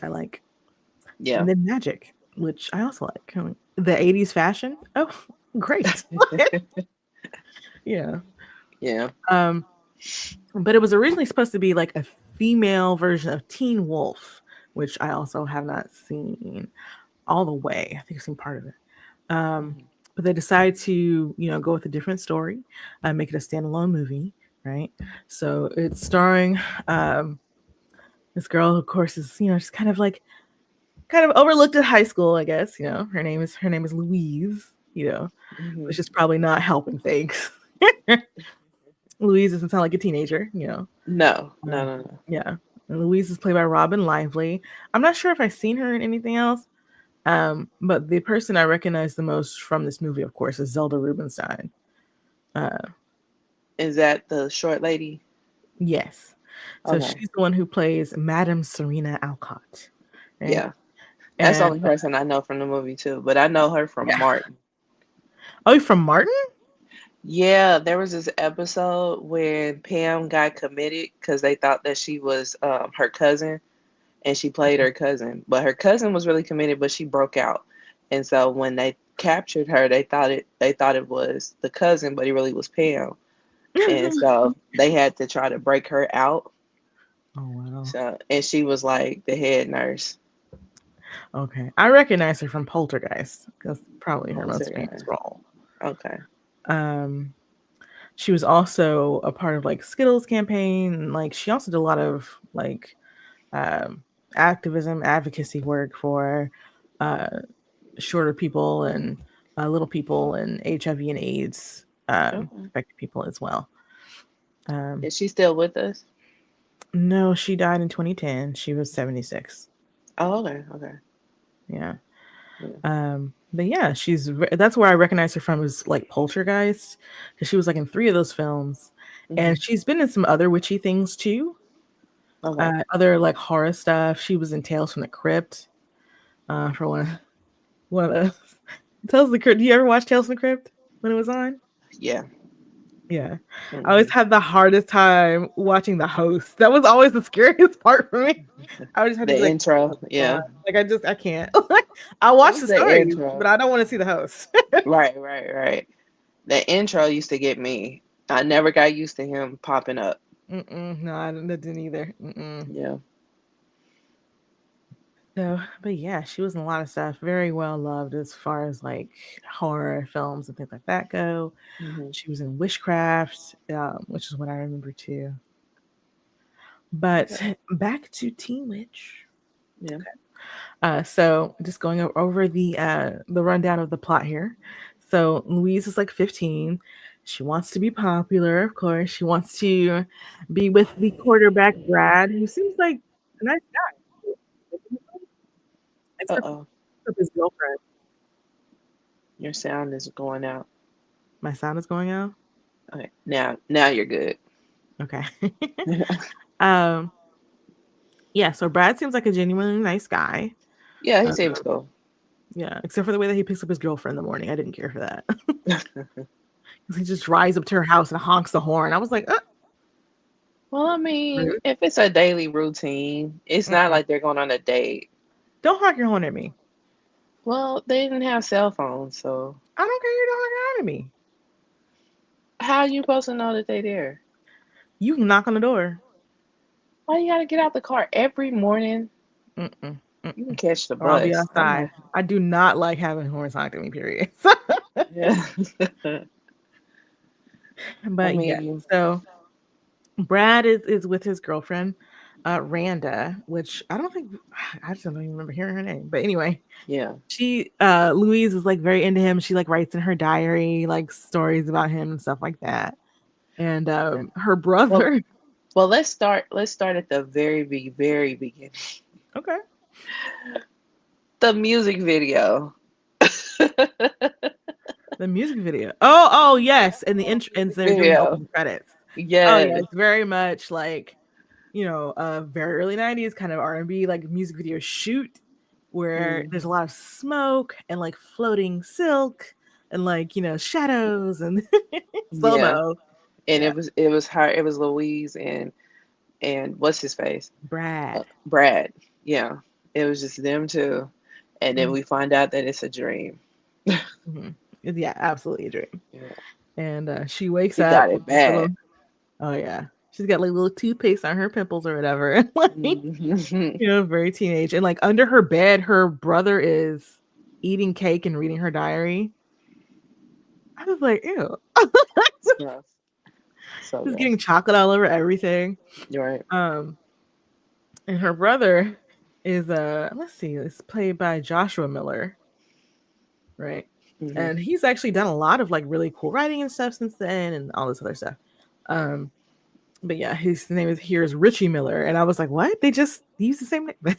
I like. Yeah. And then magic, which I also like. The 80s fashion. Oh, great. Yeah. Yeah. Um, but it was originally supposed to be like a female version of Teen Wolf, which I also have not seen all the way. I think I've seen part of it. Um, Mhm. but they decided to, go with a different story, make it a standalone movie, right? So it's starring this girl, of course, is just kind of overlooked at high school, I guess. Her name is Louise. Mhm. Which is probably not helping things. Louise doesn't sound like a teenager. No, no, Um, no, no. yeah. And Louise is played by Robin Lively. I'm not sure if I've seen her in anything else. But the person I recognize the most from this movie, of course, is Zelda Rubinstein. Uh, Is that the short lady? yes. So Okay. she's the one who plays Madame Serena Alcott, right? Yeah. That's the And only person I know from the movie too, but I know her from yeah. Martin. Oh, you from Martin? Yeah, there was this episode when Pam got committed because they thought that she was her cousin, and she played her cousin. But her cousin was really committed, but she broke out. And so when they captured her, they thought it was the cousin, but it really was Pam. And so they had to try to break her out. Oh wow. So and she was like the head nurse. Okay, I recognize her from Poltergeist. That's probably her Oh, is most it famous right? role. Okay. Um, she was also a part of like Skittles campaign. And, like she also did a lot of like um, activism, advocacy work for uh, shorter people and little people and HIV and AIDS Okay. affected people as well. Um, Is she still with us? no, she died in 2010. She was 76. Oh, okay. Okay. Yeah. Yeah. But yeah, that's where I recognize her from is like Poltergeist because she was like in three of those films, Hmm. and she's been in some other witchy things too. Okay. Other like horror stuff. She was in Tales from the Crypt for one of the Tales of the Crypt. Do you ever watch Tales from the Crypt when it was on? Yeah. Yeah, I always Hmm. had the hardest time watching the host. That was always the scariest part for me. I just had to The be like, intro. oh god, Yeah. like I can't. I watch What's the the stories, but intro? I don't want to see the host. Right, right, right. The intro used to get me. I never got used to him popping up. No, that didn't either. Mm-mm. Yeah. So, but yeah, she was in a lot of stuff. Very well loved as far as like horror films and things like that go. Hmm. She was in Witchcraft, which is what I remember too. But Okay. back to Teen Witch. Yeah. So just going over the rundown of the plot here. So Louise is like 15. She wants to be popular, of course. She wants to be with the quarterback Brad, who seems like a nice guy, except Uh-oh. for his girlfriend. Your sound is going out. My sound is going out. Okay. Now you're good. Okay. um. Yeah. So Brad seems like a genuinely nice guy. Yeah, he Uh, seems cool. yeah. Except for the way that he picks up his girlfriend in the morning. I didn't care for that. He just drives up to her house and honks the horn. I was like, Well, I mean, rude. if it's a daily routine, it's not Mm-mm. like they're going on a date. Don't honk your horn at me. Well, they didn't have cell phones, so I don't care. You don't honk your horn at me. how you supposed to know that they there? You can knock on the door. Why you gotta get out the car every morning? Mm-mm. You can Mm-mm. catch the Or I'll be bus. I'm outside. not. I do not like having horns honked at me, period. Yeah. I But yes, mean, so Brad is with his girlfriend, Randa, which I don't think I just don't even remember hearing her name. But anyway, yeah. she Louise is like very into him. She like writes in her diary like stories about him and stuff like that. And Yeah. her Well, brother. well, let's start at the very beginning. Okay. The music video. The music video. Oh, yes, and the entrance they're doing the Video. opening credits. Oh yeah, Yes. it's very much like very early '90s kind of R&B like music video shoot where there's a Hmm. lot of smoke and like floating silk and like shadows and slow Yeah. mo. And Yeah, it was her, it was Louise and what's his face? Brad. Brad. Yeah. It was just them two, and then Mhm. we find out that it's a dream. Mhm. Yeah, absolutely a dream. Yeah, And she wakes he up got with it this little, bad. oh yeah, she's got like little toothpaste on her pimples or whatever. And like, Mhm. very teenage. And like under her bed, her brother is eating cake and reading her diary. I was like, ew. It's gross. So She's getting gross. chocolate all over everything. You're right. Um, and her brother is let's see, it's played by Joshua Miller, right? Hmm. And he's actually done a lot of like really cool writing and stuff since then and all this other stuff. Um, but yeah, his name is here is Richie Miller. And I was like, what? They just use the same name.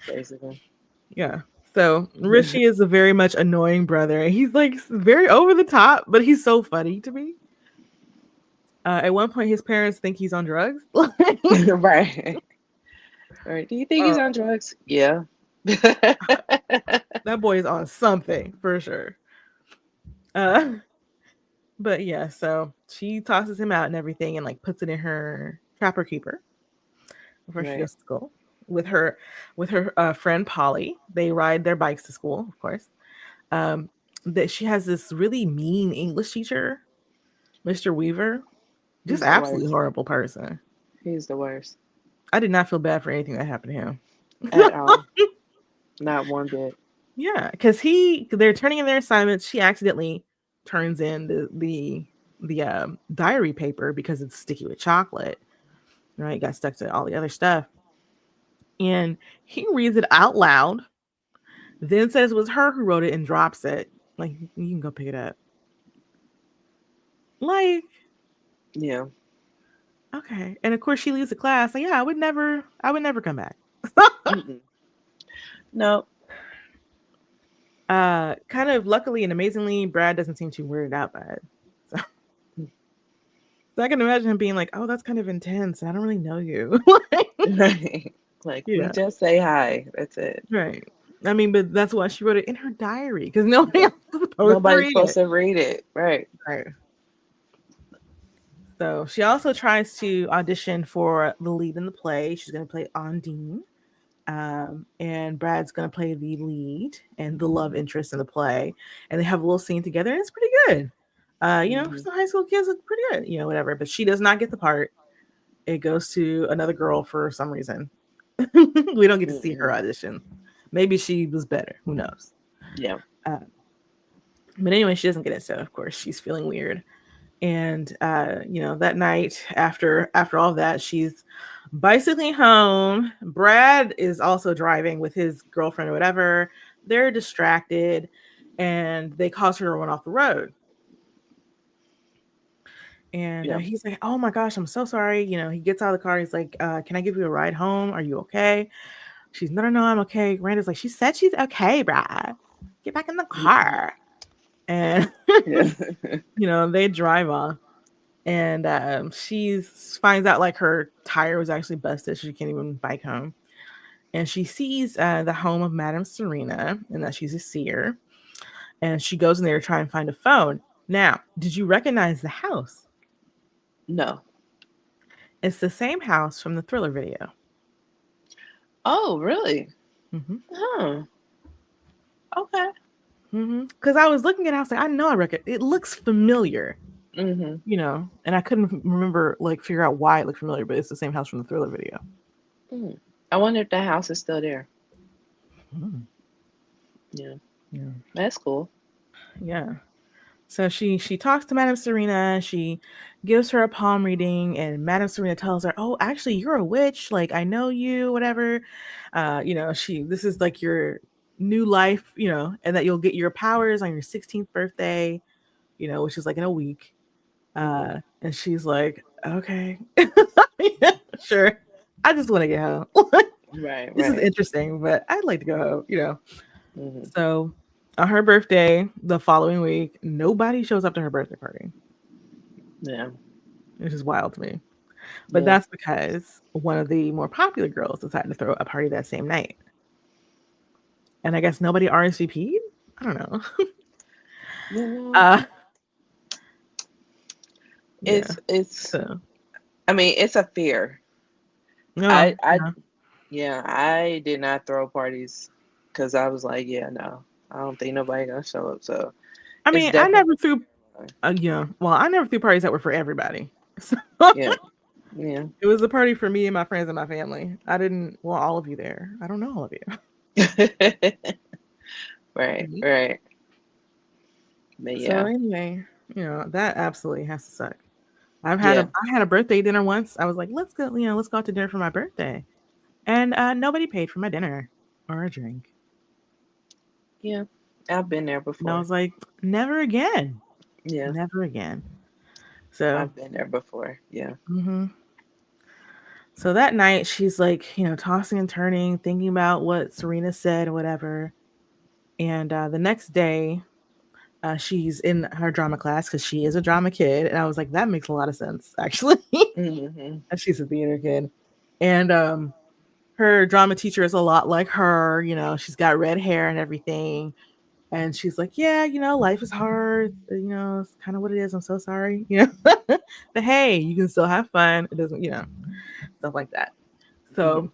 Basically. Yeah. So Richie is a very much annoying brother. He's like very over the top, but he's so funny to me. At one point, his parents think he's on drugs. Right. Right. Do you think uh, he's on drugs? Yeah. that boy is on something for sure. Uh, but yeah, so she tosses him out and everything, and like puts it in her trapper keeper before she Right. goes to school with her friend Polly. They ride their bikes to school, of course. Um, that she has this really mean English teacher, Mr. Weaver, just He's the absolutely worst. horrible person. He's the worst. I did not feel bad for anything that happened to him. At all. Not one bit. Yeah, because they're turning in their assignments. She accidentally turns in the diary paper because it's sticky with chocolate. Right, got stuck to all the other stuff, and he reads it out loud. Then says it was her who wrote it and drops it. Like you can go pick it up. Like Yeah. okay, and of course she leaves the class. Like yeah, I would never come back. Mm-mm. No. Kind of luckily and amazingly, Brad doesn't seem too weirded out by it. So, so I can imagine him being like, "Oh, that's kind of intense. I don't really know you." Right. Like we Yeah, just say hi. That's it. right. I mean, but that's why she wrote it in her diary because nobody Yeah. else is supposed to Nobody's read supposed it. to read it. Right. Right. So she also tries to audition for the lead in the play. She's going to play Ondine. And Brad's going to play the lead and the love interest in the play. And they have a little scene together, and it's pretty good. Hmm. Some high school kids look pretty good, whatever. But she does not get the part. It goes to another girl for some reason. We don't get to see her Mm-mm. audition. Maybe she was better. Who knows? Yeah. Uh, but anyway, she doesn't get it. So of course she's feeling weird. And that night after all that, she's bicycling home. Brad is also driving with his girlfriend or whatever. They're distracted, and they cause her to run off the road. And Yeah. he's like, "Oh my gosh, I'm so sorry." He gets out of the car. He's like, "Can I give you a ride home? Are you okay?" She's, "No, no, no, I'm okay." Randa's like, "She said she's okay, Brad. Get back in the Mm-mm. car." And Yeah. they drive off. And she finds out like her tire was actually busted. So she can't even bike home. And she sees the home of Madame Serena and that she's a seer. And she goes in there to try and find a phone. Now, did you recognize the house? No. It's the same house from the Thriller video. Oh, really? Mm-hmm. Huh. Okay. Because I was looking at it, I was like, I know I reckon it looks familiar, Hmm. and I couldn't remember, like, figure out why it looked familiar, but it's the same house from the Thriller video. Mm. I wonder if the house is still there. Mm. Yeah. Yeah. That's cool. Yeah. So she talks to Madame Serena. She gives her a palm reading, and Madame Serena tells her, "Oh, actually, you're a witch. Like I know you, whatever. She this is like your new life, and that you'll get your powers on your 16th birthday, which is like in a week." Hmm. And she's like, "Okay, yeah, sure. I just want to get home. Right, This is right. interesting, but I'd like to go home." Hmm. So on her birthday, the following week, nobody shows up to her birthday party, Yeah, which is wild to me. But yeah. that's because one of the more popular girls decided to throw a party that same night. And I guess nobody RSVP'd? I don't know. You know, Uh, yeah. it's So, I mean, it's a fear. no, I no. Yeah, I did not throw parties because I was like, yeah, no, I don't think nobody gonna show up. So I it's mean, I definitely never threw, a line. I never threw parties that were for everybody. So Yeah, yeah. it was a party for me and my friends and my family. I didn't want all of you there. I don't know all of you. Right, Mhm. right. But So yeah, anyway, that absolutely has to suck. yeah, I had a birthday dinner once. I was like, let's go out to dinner for my birthday. And nobody paid for my dinner or a drink. yeah. I've been there And I before. was like, never again. Yeah, Never again. So, I've been there before. Yeah. mhm. So that night, she's like, tossing and turning, thinking about what Serena said or whatever. And the next day, she's in her drama class because she is a drama kid. And I was like, that makes a lot of sense, actually. Hmm. And she's a theater kid. And her drama teacher is a lot like her. She's got red hair and everything. And she's like, yeah, life is hard. It's kind of what it is. I'm so sorry. But hey, you can still have fun. It doesn't, stuff like that. Hmm. So,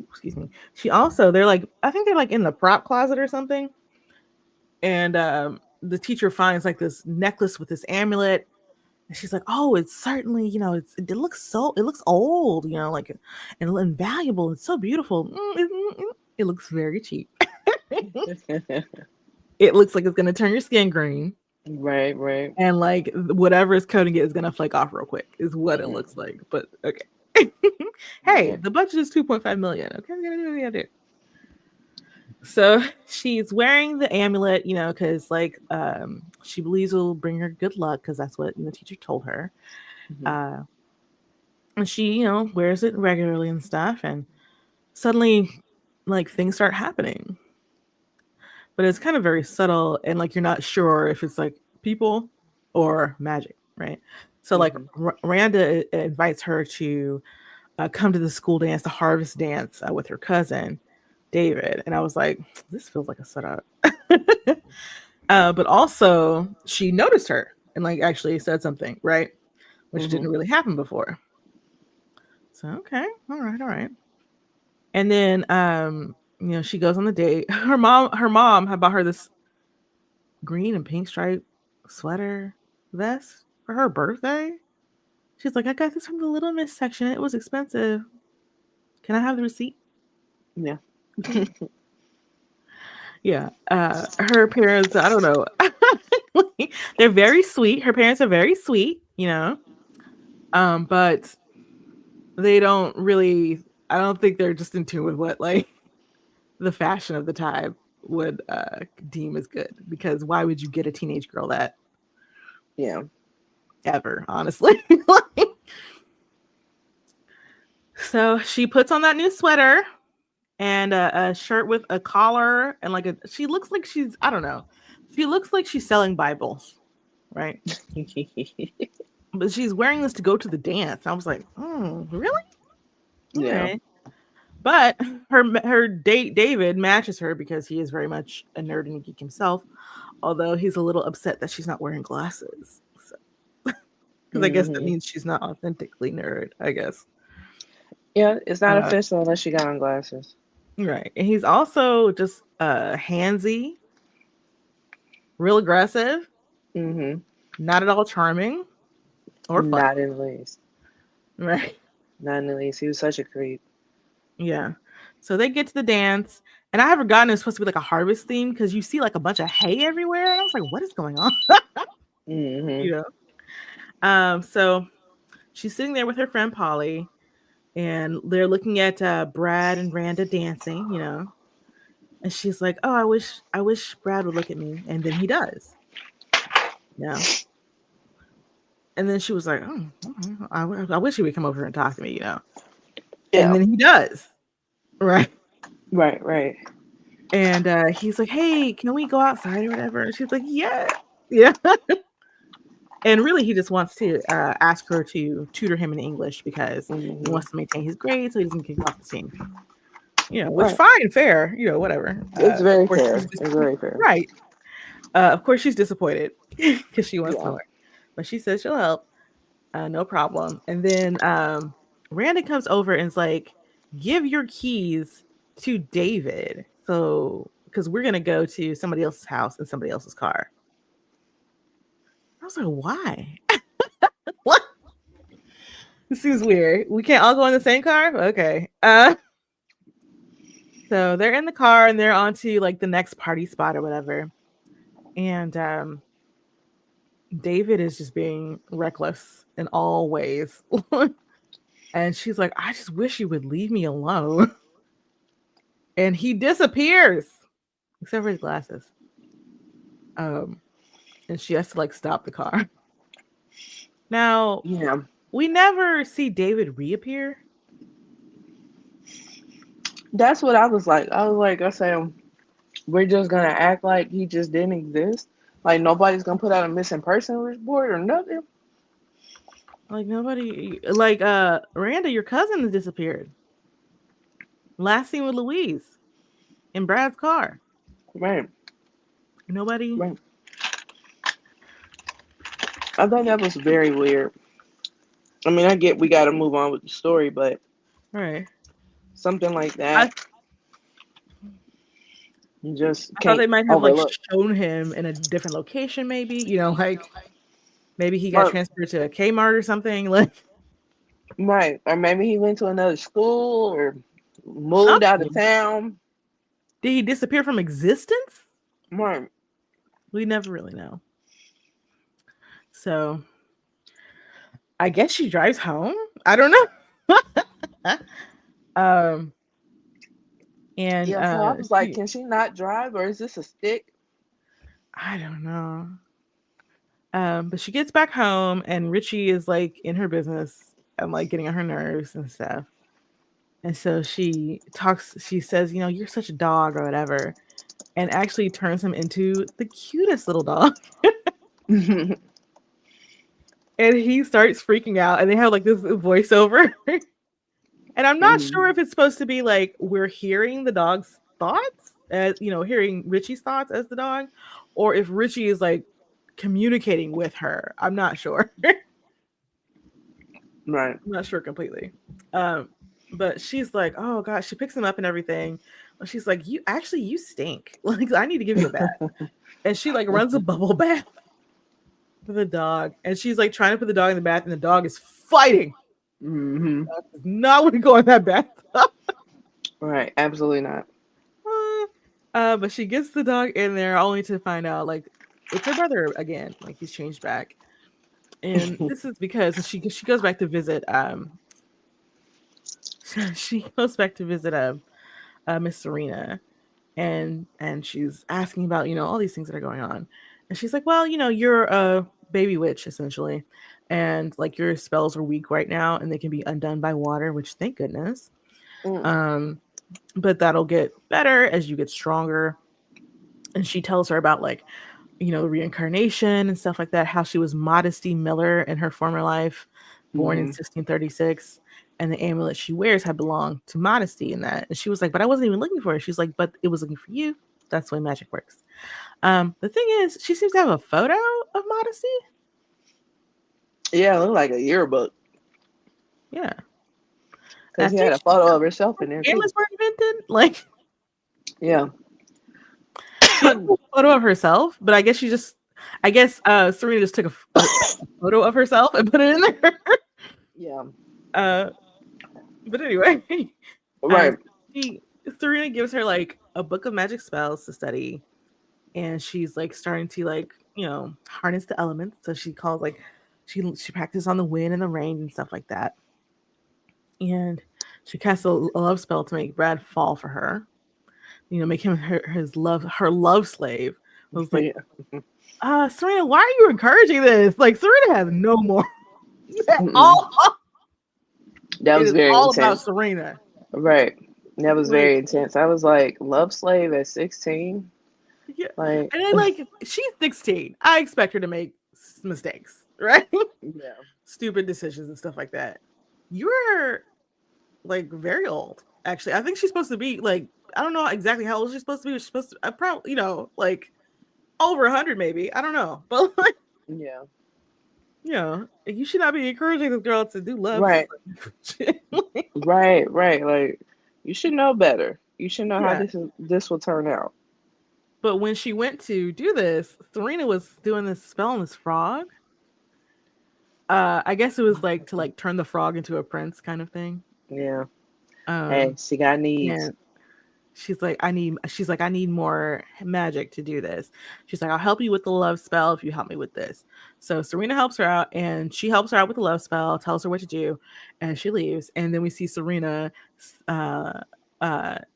excuse me. They're like in the prop closet or something. And the teacher finds like this necklace with this amulet. And she's like, oh, it's certainly, it looks old, like, and valuable. It's so beautiful. It looks very cheap. It looks like it's going to turn your skin green. Right, right. And like whatever is coating it is gonna flake off real quick, is what it looks Hmm. like. But okay. Hey, Yeah. the budget is 2.5 million. Okay, we gotta do what we gotta do. So she's wearing the amulet, because like she believes it'll bring her good luck, because that's what the teacher told her. Hmm. Uh and she, wears it regularly and stuff, and suddenly like things start happening. But it's kind of very subtle, and like you're not sure if it's like people or magic, right? So like Hmm. Randa invites her to come to the school dance, the harvest dance, with her cousin David, and I was like, this feels like a setup. But also she noticed her and like actually said something, right, which Hmm. didn't really happen before. So okay, all right. And then she goes on the date. Her mom had bought her this green and pink stripe sweater vest for her birthday. She's like, I got this from the Little Miss section. It was expensive. Can I have the receipt? Yeah. Yeah. Her parents, I don't know. They're very sweet. Her parents are very sweet, but they don't really, I don't think they're just in tune with what like the fashion of the time would deem as good, because why would you get a teenage girl that Yeah. ever, honestly? Like, so she puts on that new sweater and a shirt with a collar and like she looks like she's, I don't know. She looks like she's selling Bibles, right? But she's wearing this to go to the dance. I was like, really? Yeah. Okay. But her date David matches her because he is very much a nerd and a geek himself. Although he's a little upset that she's not wearing glasses. So, because I guess that Hmm. means she's not authentically nerd, I guess. Yeah, it's not Uh, official unless you got on glasses. right. And he's also just handsy, real aggressive, Hmm. not at all charming or fun. Not in the least. Right. Not in the least. He was such a creep. Yeah. So they get to the dance, and I had forgotten it was supposed to be like a harvest theme, because you see like a bunch of hay everywhere, and I was like, "What is going on?" Hmm. you know. So she's sitting there with her friend Polly, and they're looking at Brad and Randa dancing, and she's like, "Oh, I wish Brad would look at me," and then he does, yeah. And then she was like, "Oh, I wish he would come over and talk to me," and Yeah. then he does, right? Right, right. And he's like, "Hey, can we go outside or whatever?" And she's like, "Yeah, yeah." And really, he just wants to ask her to tutor him in English because he Hmm. wants to maintain his grades so he doesn't get kicked off the team. Which Right. fine, fair, whatever. It's Of very course, she's fair. just It's very fair. right. Of course, she's disappointed because she wants Yeah. more, but she says she'll help. No problem. And then Randy comes over and is like, give your keys to David. So, because we're going to go to somebody else's house in somebody else's car. I was like, why? What? This seems weird. We can't all go in the same car? Okay. So they're in the car and they're on to like the next party spot or whatever. And David is just being reckless in all ways. And she's like, I just wish you would leave me alone. And he disappears, except for his glasses. Um, and she has to like stop the car. Now, Yeah. we never see David reappear. That's what I was like. I said, we're just gonna act like he just didn't exist. Like nobody's gonna put out a missing person report or nothing. Like nobody, like Miranda, your cousin has disappeared. Last seen with Louise in Brad's car. Right. Nobody. Right. I thought that was very weird. I mean, I get we got to move on with the story, but Right. something like I that you just I thought can't they might have like overlook. shown him in a different location, maybe. Like maybe he got Or, transferred to a Kmart or something, like right. Or maybe he went to another school or moved out of something. town. Did he disappear from existence? Right. We never really know. So I guess she drives home. I don't know. um, and Yeah, so I was like, she, can she not drive or is this a stick? I don't know. But she gets back home, and Richie is like in her business and like getting on her nerves and stuff. And so she talks. She says, "You're such a dog or whatever," and actually turns him into the cutest little dog. And he starts freaking out, and they have like this voiceover. And I'm not sure Mhm. if it's supposed to be like we're hearing the dog's thoughts, as hearing Richie's thoughts as the dog, or if Richie is like communicating with her. I'm not sure. I'm Right. not sure completely. Um, but she's like, oh gosh, she picks him up and everything. She's like, you stink. Like I need to give you a bath. And she like runs a bubble bath for the dog, and she's like trying to put the dog in the bath, and the dog is fighting. Hmm. Does not want to go in that bath. Right. Absolutely not. But she gets the dog in there only to find out like it's her brother again. Like he's changed back, and this is because she goes back to visit. She goes back to visit Miss Serena, and she's asking about all these things that are going on, and she's like, well, you're a baby witch essentially, and like your spells are weak right now, and they can be undone by water, which thank goodness. Mm. Um, but that'll get better as you get stronger. And she tells her about like reincarnation and stuff like that, how she was Modesty Miller in her former life, born in Hmm. 1636, and the amulet she wears had belonged to Modesty in that. And she was like, but I wasn't even looking for it. She's like, but it was looking for you. That's the way magic works. The thing is, she seems to have a photo of Modesty. Yeah, it looked like a yearbook Yeah. And I because he had think a she photo of herself in there too. cameras were invented. Like Yeah. she has a photo of herself, but I guess Serena just took a photo of herself and put it in there. Yeah. uh, but anyway, uh, Right. she Serena gives her like a book of magic spells to study, and she's like starting to like harness the elements. So she calls like she practices on the wind and the rain and stuff like that, and she casts a love spell to make Brad fall for her. Make him her love slave. I was like, Yeah. Serena, why are you encouraging this? Like Serena has no more at Mm-mm. all. That It was is very all about intense. Serena. Right. That was Like very intense. I was like, love slave at 16? yeah. Like, And then like she's 16. I expect her to make mistakes, right? yeah. Stupid decisions and stuff like that. You're like very old. Actually, I think she's supposed to be like I don't know exactly how old she's supposed to be. She's supposed to probably like over 100 maybe. I don't know, but like Yeah. Yeah, you should not be encouraging this girl to do love. Right, Shit. right. Like you should know better. You should know how Yeah. this will turn out. But when she went to do this, Serena was doing this spell on this frog. I guess it was like to like turn the frog into a prince kind of thing. Yeah. Hey, Um, she got needs. and she's like, I need more magic to do this. She's like, I'll help you with the love spell if you help me with this. So Serena helps her out, and she helps her out with the love spell, tells her what to do, and she leaves. And then we see Serena uh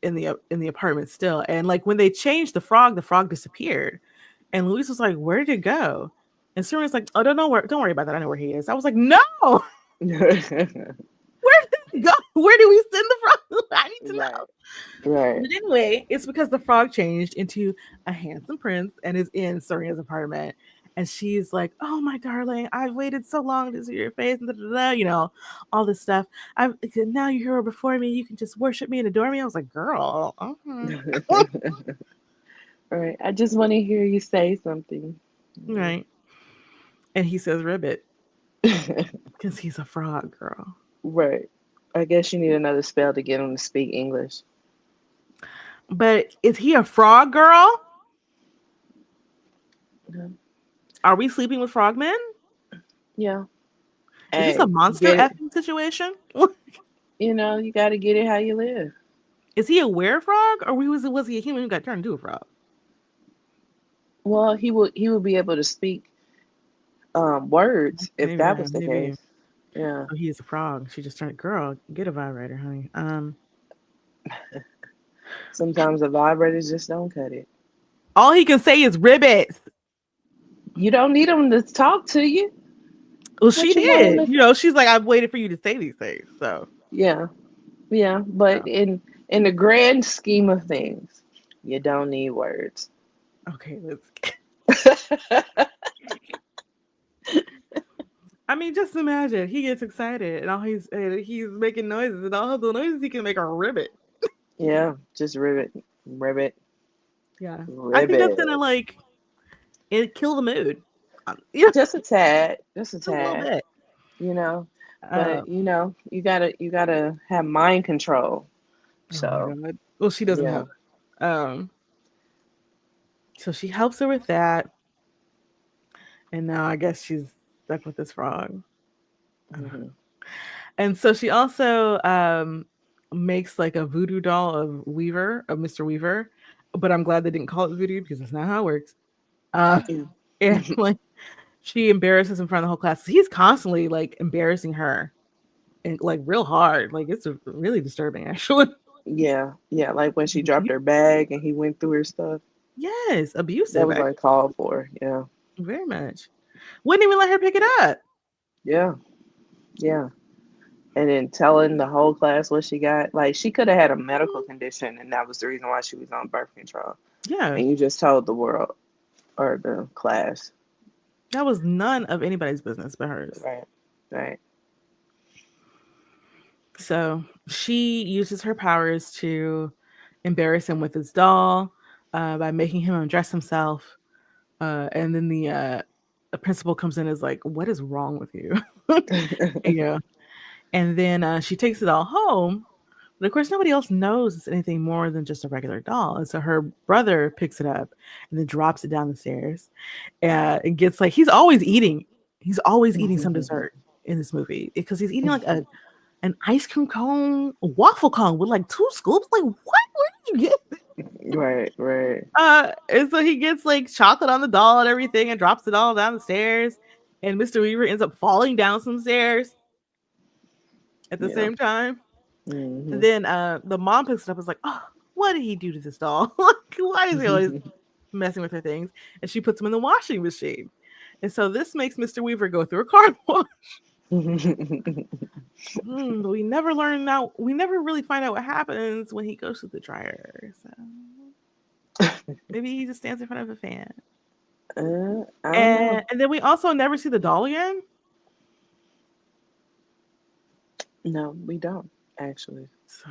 in the apartment still. And like when they changed the frog disappeared. And Luis was like, where did it go? And Serena's like, oh, don't worry about that. I know where he is. I was like, no, where did it go? Where did we send the frog? I need to know. Right, right. But anyway, it's because the frog changed into a handsome prince and is in Serena's apartment. And she's like, "Oh my darling, I've waited so long to see your face," and da, da, da, all this stuff. I'm now you're here before me. You can just worship me and adore me. I was like, "Girl, Right. I just want to hear you say something. right." And he says, "Ribbit," because he's a frog, girl. Right. I guess you need another spell to get him to speak English. But is he a frog, girl? Yeah. Are we sleeping with frogmen? Yeah. Is this a Hey, monster get it. effing situation? You got to get it how you live. Is he a were frog, or was he a human who got turned into a frog? Well, he would be able to speak words if Maybe, that was the maybe. case. Yeah. So he is a frog. She just turned girl. Get a vibrator, honey. Sometimes the vibrators just don't cut it. All he can say is ribbits. You don't need them to talk to you. Well, she What you want did. them to? She's like, I've waited for you to say these things. So, Yeah, yeah. But uh, in the grand scheme of things, you don't need words. okay, let's. I mean, just imagine he gets excited and all he's making noises and all the noises he can make are ribbit. Yeah, just ribbit, ribbit, Yeah, I think that's gonna ribbit. like kill the mood. Yeah, Just a tad, just a just a little tad. bit. You know, Uh, but you gotta have mind control. oh my So god. Well, she doesn't yeah. have. Um, so she helps her with that, and now I guess she's stuck with this frog. Hmm. And so she also makes like a voodoo doll of Mr. Weaver, but I'm glad they didn't call it voodoo because that's not how it works. Uh, Yeah. and like she embarrasses in front of the whole class. He's constantly like embarrassing her and like real hard. Like it's really disturbing actually. Yeah, yeah. Like when she dropped her bag and he went through her stuff. Yes, That abusive was actually, uncalled for. Yeah, very much. Wouldn't even let her pick it up. yeah, yeah. And then telling the whole class what she got. Like she could have had a medical Mhm. condition, and that was the reason why she was on birth control. Yeah, And you just told the world or the class. that was none of anybody's business but hers. Right, right. So she uses her powers to embarrass him with his doll by making him undress himself. And then the principal comes in and is like, "What is wrong with you?" Yeah. And then she takes it all home. But of course, nobody else knows it's anything more than just a regular doll. And so her brother picks it up and then drops it down the stairs. And gets like, he's always eating. He's always eating some dessert in this movie because he's eating like an ice cream cone, a waffle cone with like two scoops. Like, what? Where did you get? Right, right. And so he gets like chocolate on the doll and everything and drops it all down the stairs. And Mr. Weaver ends up falling down some stairs at the Yeah. same time. And Hmm. then the mom picks it up and is like, oh, what did he do to this doll? Like, why is he always messing with her things? And she puts him in the washing machine. And so this makes Mr. Weaver go through a car wash. But we never learn now. We never really find out what happens when he goes to the dryer. So maybe he just stands in front of a fan. I don't know. And then we also never see the doll again. No, we don't actually. So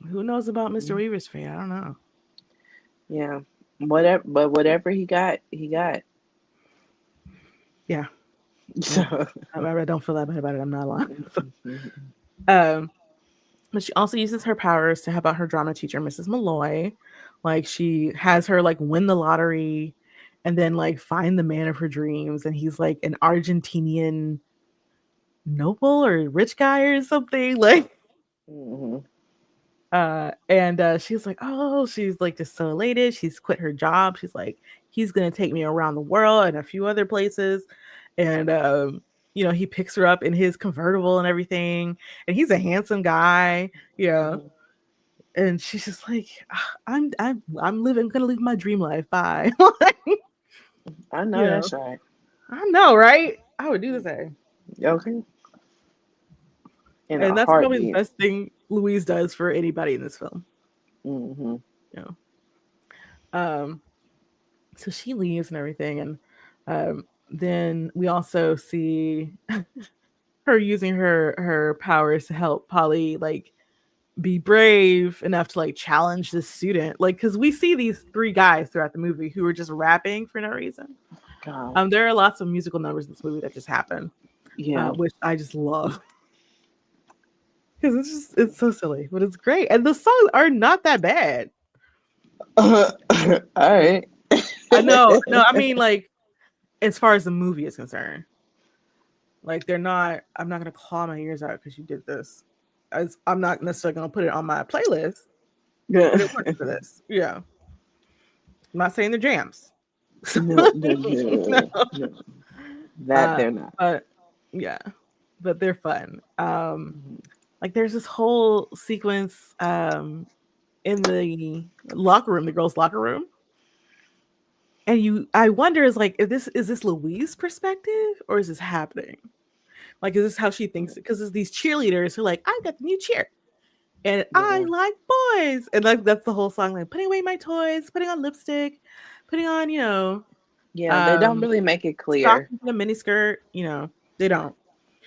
who knows about Mr. Weaver's fate? I don't know. Yeah. Whatever, but whatever he got, he got. Yeah. Mm. So, I don't feel that bad about it. I'm not lying. um, but she also uses her powers to help out her drama teacher, Mrs. Malloy. Like she has her like win the lottery, and then like find the man of her dreams, and he's like an Argentinian noble or rich guy or something. Like mhm, and she's like, oh, she's like just so elated. She's quit her job. She's like, he's gonna take me around the world and a few other places. And he picks her up in his convertible and everything. And he's a handsome guy, yeah. mhm. And she's just like, "Ah, I'm living, gonna live my dream life. Bye." I know you know, that's right. I know, right? I would do the same. Okay, in a And that's probably the heartbeat. best thing Louise does for anybody in this film. Hmm. You know. Um, so she leaves and everything, and then we also see her using her powers to help Polly like be brave enough to like challenge this student, like because we see these three guys throughout the movie who are just rapping for no reason. God, There are lots of musical numbers in this movie that just happen, yeah. which I just love because it's so silly, but it's great, and the songs are not that bad. All right. I know, no, I mean like as far as the movie is concerned. Like they're not. I'm not gonna claw my ears out because you did this. I'm not necessarily gonna put it on my playlist, but it works for this. Yeah, I'm not saying they're jams. No, no, No. no, no. That Uh, they're not. but yeah, but they're fun. Mhm. Like there's this whole sequence in the locker room, the girls' locker room, and I wonder is like, if this is this Louise's perspective or is this happening? Like, is this how she thinks? Because there's these cheerleaders who are like, I got the new cheer and I Yeah, like boys. And like that's the whole song, like putting away my toys, putting on lipstick, putting on, yeah. They don't um really make it clear. stockings and a mini skirt, they don't.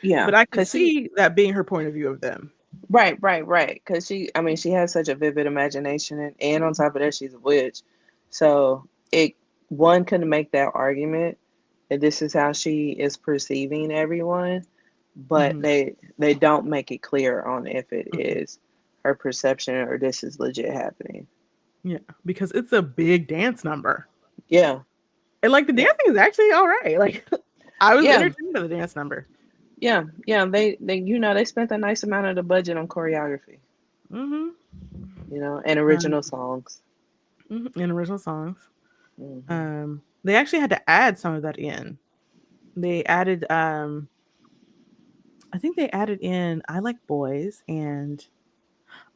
Yeah, But I could cause she, see that being her point of view of them. right, right, right. Cause she, I mean, she has such a vivid imagination, and on top of that, she's a witch. So it one could make that argument that this is how she is perceiving everyone, but Hmm. they don't make it clear on if it Hmm. is her perception or this is legit happening. Yeah, because it's a big dance number. Yeah, And like the yeah, dancing is actually all right. Like I was yeah, entertained by the dance number. yeah, yeah. They they spent a nice amount of the budget on choreography, Hmm. and Um, original songs. and original songs. Hmm. They actually had to add some of that in. They added I think they added in I Like Boys and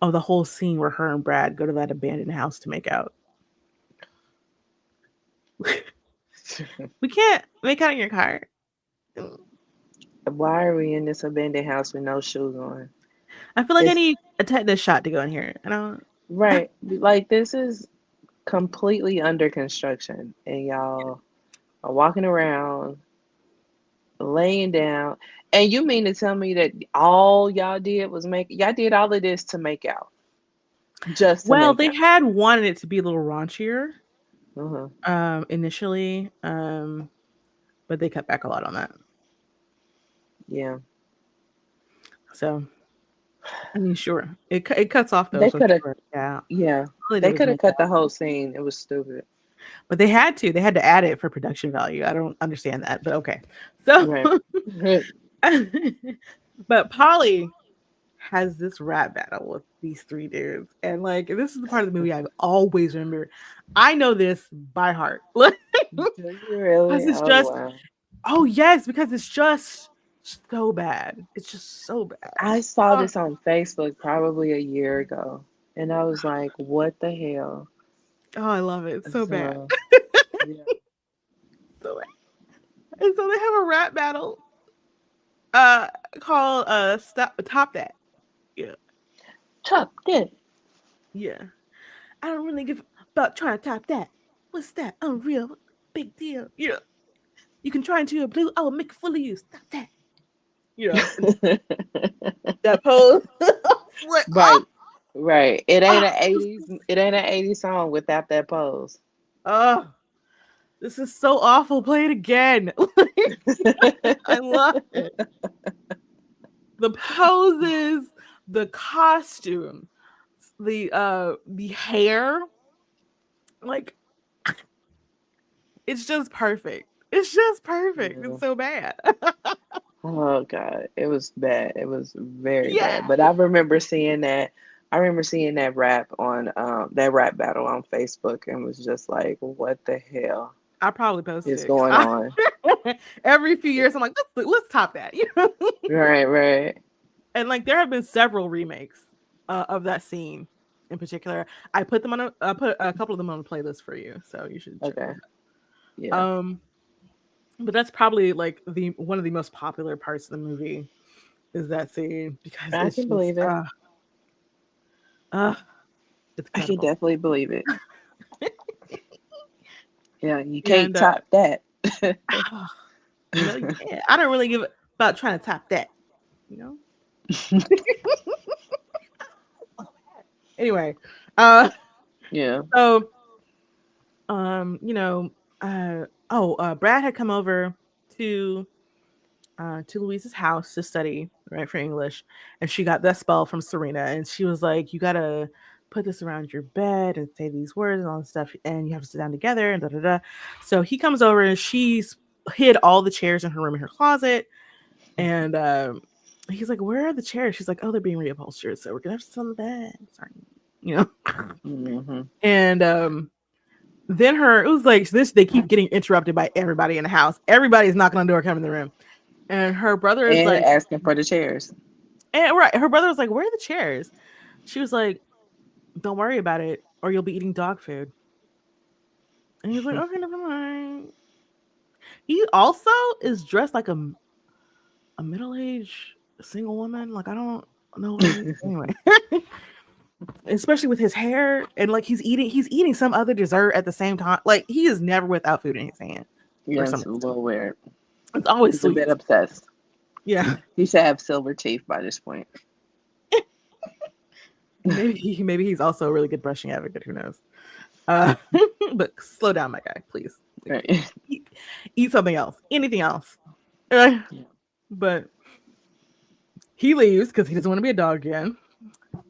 the whole scene where her and Brad go to that abandoned house to make out. We can't make out in your car. Why are we in this abandoned house with no shoes on? I feel like I It's need a tetanus shot to go in here. I don't. right. Like this is completely under construction, and y'all are walking around, laying down. And you mean to tell me that all y'all did was y'all did all of this to make out, just to Well, make they out? had wanted it to be a little raunchier Uh-huh. initially, but they cut back a lot on that. Yeah, So I mean, sure, it cuts off though. they So could have. sure, yeah, Yeah, all they did they was could have make cut the out. whole scene. It was stupid. But they had to. They had to add it for production value. I don't understand that, but okay. So, Right. but Polly has this rap battle with these three dudes, and like this is the part of the movie I always remember. I know this by heart. Like, Do you because really? it's Oh just wow. yes, because it's just so bad. It's just so bad. I saw Oh, this on Facebook probably a year ago, and I was like, "What the hell?" oh, I love it. It's so bad. So yeah. So bad. And so they have a rap battle uh called Stop Top That. Yeah. Chop this. Yeah. I don't really give about trying to top that. What's that? Unreal. Big deal. Yeah. You can try into your blue. I will make a fool of you. Stop that. And that pose. Like, oh, Right, right. It ain't oh, an '80s. It ain't an '80s song without that pose. oh. This is so awful. Play it again. Like, I love it. The poses, the costume, the hair, like it's just perfect. It's just perfect. Yeah. It's so bad. Oh God, it was bad. It was very Yeah. bad. But I remember seeing that. I remember seeing that rap on that rap battle on Facebook and was just like, what the hell I probably is posted it. going on? Every few years I'm like, let's top that. You know? Right, right. And like there have been several remakes of that scene in particular. I put a couple of them on the playlist for you, so you should check Okay. those out. Yeah. But that's probably like the one of the most popular parts of the movie is that scene because I it's can just believe it. uh it's I can incredible. definitely believe it. Yeah, you can't And top that. no, you can't. I don't really give a about trying to top that, you know. Anyway, uh, Yeah. so you know, Brad had come over to to Louise's house to study, right, for English. And she got that spell from Serena. And she was like, you got to put this around your bed and say these words and all this stuff. And you have to sit down together and da da da. So he comes over and she's hid all the chairs in her room in her closet. And he's like, where are the chairs? She's like, oh, they're being reupholstered. So we're going to have to sit on the bed. Sorry. You know? Hmm. And then it was like this, they keep getting interrupted by everybody in the house. Everybody's knocking on the door, coming in the room. And her brother is And like, asking for the chairs. and right, her brother was like, "Where are the chairs?" She was like, "Don't worry about it, or you'll be eating dog food." And he was like, "Okay, never mind." He also is dressed like a middle aged single woman. Like I don't know what he's anyway. Especially with his hair and like he's eating some other dessert at the same time. Like he is never without food in his hand for Yeah, some it's a reason. little weird. It's always He's a bit sweets. obsessed. Yeah, He should have silver teeth by this point. maybe he's also a really good brushing advocate. Who knows? Uh, but slow down, my guy, please. Like, Right. eat, eat something else, anything else. Uh, Yeah. but he leaves because he doesn't want to be a dog again.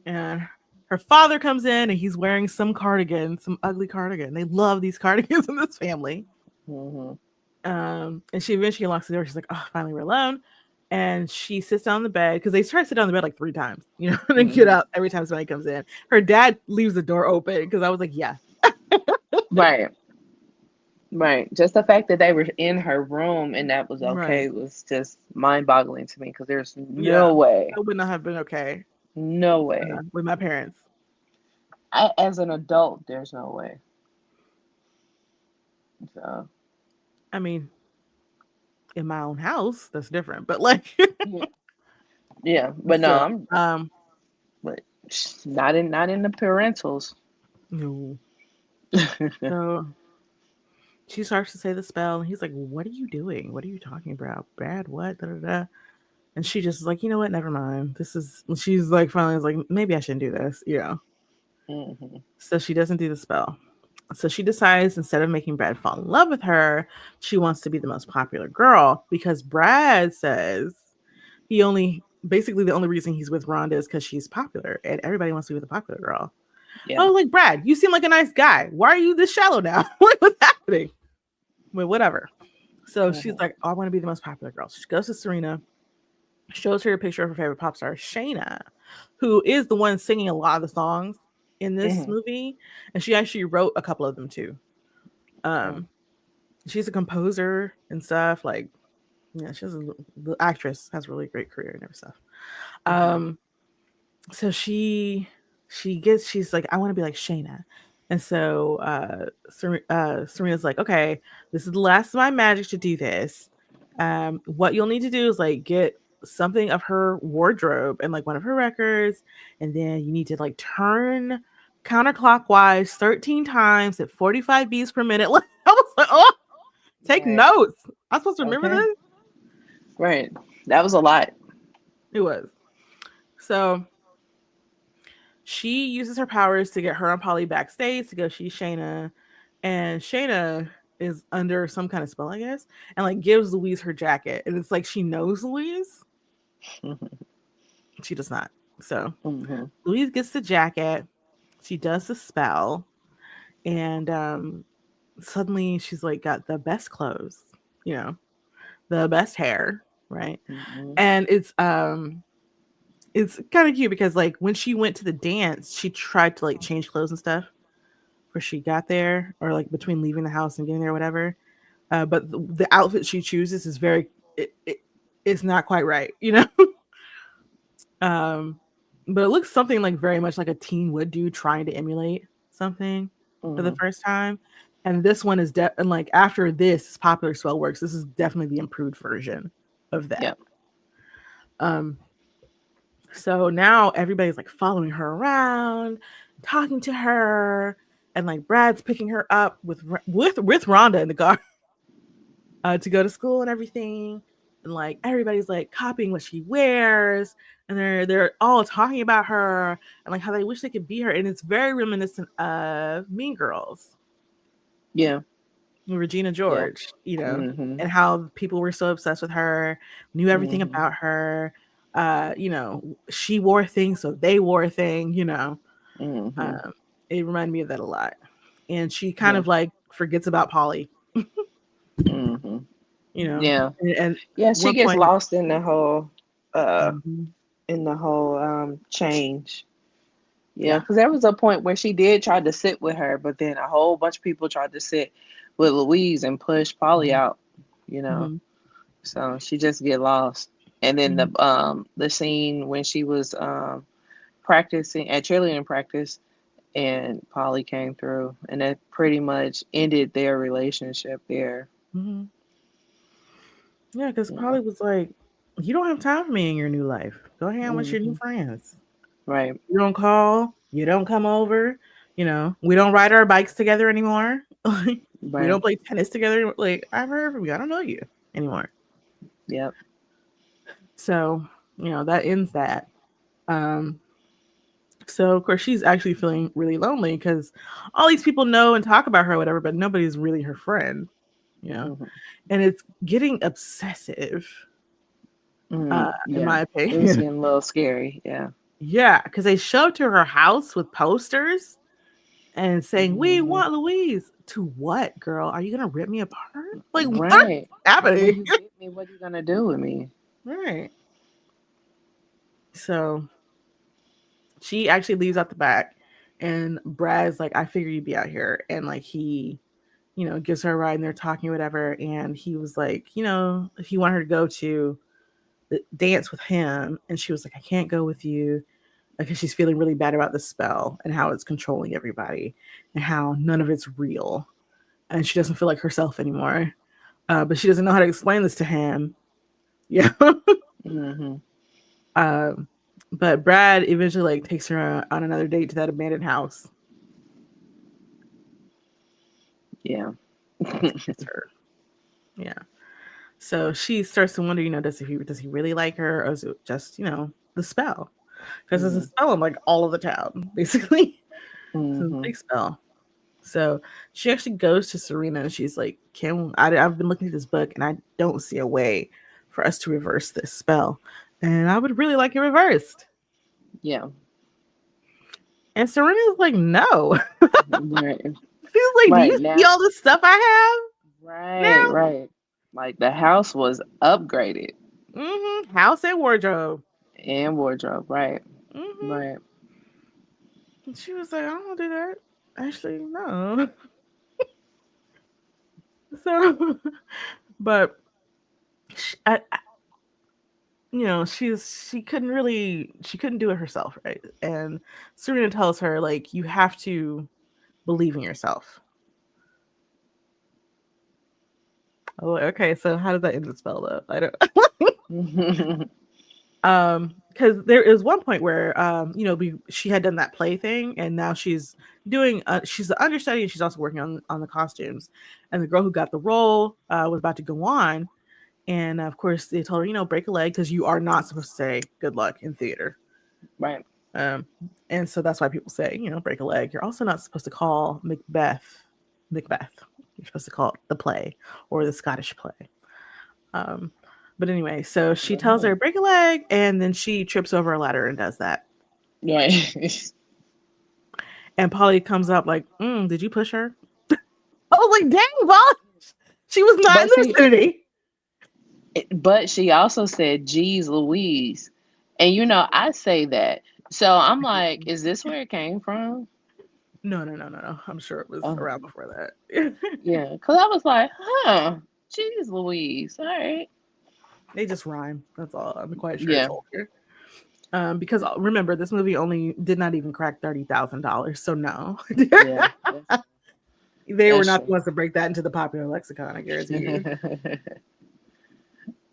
And her father comes in and he's wearing some cardigan, some ugly cardigan. They love these cardigans in this family. Hmm. And she eventually locks the door. She's like, oh, finally we're alone. And she sits down on the bed because they try to sit down on the bed like 3 times, you know, and get Hmm. out every time somebody comes in. Her dad leaves the door open because I was like, yeah, Right. Right. Just the fact that they were in her room and that was right. okay was just mind-boggling to me because there's Yeah, no way, that would not have been okay no way. with my parents. As an adult, there's no way. So, I mean, in my own house, that's different. But like, yeah, yeah. But no, still, I'm, but not in the parentals. no. So she starts to say the spell, and he's like, "What are you doing? What are you talking about, Brad? What?" Da, da, da. And she just is like, "You know what? Never mind. This is." She's like, finally, is like, "Maybe I shouldn't do this," you know. Hmm. So she doesn't do the spell. So she decides instead of making Brad fall in love with her, she wants to be the most popular girl because Brad says he only basically the only reason he's with Rhonda is because she's popular and everybody wants to be with a popular girl. Yeah. Oh, like Brad, you seem like a nice guy. Why are you this shallow now? What's happening? But whatever. So she's Hmm. like, oh, I want to be the most popular girl. So she goes to Serena, shows her a picture of her favorite pop star, Shayna, who is the one singing a lot of the songs in this Hmm. movie. And she actually wrote a couple of them too. Oh, Um, she's a composer and stuff. Like, yeah, the actress has a really great career and stuff. hmm. Um, so she's like, I want to be like Shayna. And so Serena's like, okay, this is the last of my magic to do this. What you'll need to do is like get something of her wardrobe and like one of her records, and then you need to like turn counterclockwise 13 times at 45 beats per minute. Like, I was like, oh, take Right. notes. I'm supposed to remember Okay. this. Right. That was a lot. It was. So she uses her powers to get her and Polly backstage to go see Shayna. And Shayna is under some kind of spell, I guess, and like gives Louise her jacket. And it's like she knows Louise. She does not. So Mm-hmm. Louise gets the jacket. She does the spell, and suddenly she's like got the best clothes, you know, the best hair, right? Mm-hmm. And it's kind of cute because like when she went to the dance, she tried to like change clothes and stuff before she got there, or like between leaving the house and getting there, or whatever. But the outfit she chooses is very it's not quite right, you know. um, but it looks something like very much like a teen would do, trying to emulate something for the Mm-hmm. first time. And this one is and like after this popular spell works, this is definitely the improved version of that. Yep. Um, so now everybody's like following her around, talking to her, and like Brad's picking her up with Rhonda in the car to go to school and everything. And like everybody's like copying what she wears, and they're all talking about her and like how they wish they could be her. And it's very reminiscent of Mean Girls, Yeah. Regina Yeah. George, you know, Mm-hmm. and how people were so obsessed with her, knew everything Mm-hmm. about her. You know, she wore a thing, so they wore a thing, you know. Mm-hmm. Um, it reminded me of that a lot. And she kind Yeah. of like forgets about Polly, Mm-hmm. you know, Yeah. and Yeah. She one gets point, lost uh mhm, in the whole change. Yeah, yeah, because there was a point where she did try to sit with her, but then a whole bunch of people tried to sit with Louise and push Polly mhm, out, you know. mhm, So she just get lost. And then mhm, the scene when she was practicing at cheerleading practice and Polly came through and that pretty much ended their relationship there. mhm. Yeah, because Yeah. Polly was like, "You don't have time for me in your new life. Go hang out with your new Hmm. friends. Right. You don't call. You don't come over. You know, we don't ride our bikes together anymore. Like, we Right. don't play tennis together. Like, I've heard from you. I don't know you anymore." Yep. So, you know, that ends that. Um, so of course she's actually feeling really lonely because all these people know and talk about her, or whatever, but nobody's really her friend, you know. Hmm. And it's getting obsessive, in Yeah. my It was opinion. getting a little scary. Yeah. Yeah, because they show up to her house with posters and saying, "We Hmm. want Louise." To what, girl? Are you gonna rip me apart? Like, what's Right. Like, will happening? you get me? What are you gonna do with me? Right. So she actually leaves out the back, and Brad's like, "I figured you'd be out here," and like he, you know, gives her a ride, and they're talking or whatever. And he was like, you know, he wanted her to go to the dance with him, and she was like, "I can't go with you," because she's feeling really bad about the spell and how it's controlling everybody and how none of it's real, and she doesn't feel like herself anymore. But she doesn't know how to explain this to him. Yeah. Hmm. um, but Brad eventually like takes her on another date to that abandoned house Yeah. to kiss her. Yeah. So she starts to wonder, you know, does he really like her, or is it just, you know, the spell? Because there's a Hmm. spell on like all of the town, basically. It's a Hmm. big spell. So she actually goes to Serena and she's like, I've been looking at this book and I don't see a way for us to reverse this spell. And I would really like it reversed. Yeah. And Serena's like, no. Right. She's like, do Right you see now. all the stuff I have Right. Right. Like the house was upgraded now? House and wardrobe. and wardrobe. Right. hmm Right. And she was like, I don't want to do that. Actually, no. So, but you know, she couldn't do it herself, right? And Serena tells her like, you have to believe in yourself. Oh, okay. So how does that end the spell though? I don't. Because there is one point where you know, she had done that play thing, and now she's the understudy, and she's also working on the costumes. And the girl who got the role was about to go on, and of course they told her, you know, break a leg because you are not supposed to say good luck in theater. Right. Um, and so that's why people say, you know, break a leg. You're also not supposed to call Macbeth Macbeth. You're supposed to call it the play or the Scottish play. Um, but anyway, so she tells her Mhm. break a leg, and then she trips over a ladder and does that. Right. And Polly comes up like, "Did you push her?" I was like, "Dang, Polly, she was not in But the see, vicinity." but she also said, "Geez, Louise," and I say that, so I'm like, is this where it came from? No, no, no, no, no. I'm sure it was Oh, around before that. yeah, because I was like, huh, "Geez, Louise." All right. They just rhyme. That's all. I'm quite sure it's Yeah, older. Because remember, this movie only did not even crack $30,000. So no, yeah, they were that's not the true. ones to break that into the popular lexicon. I guarantee you.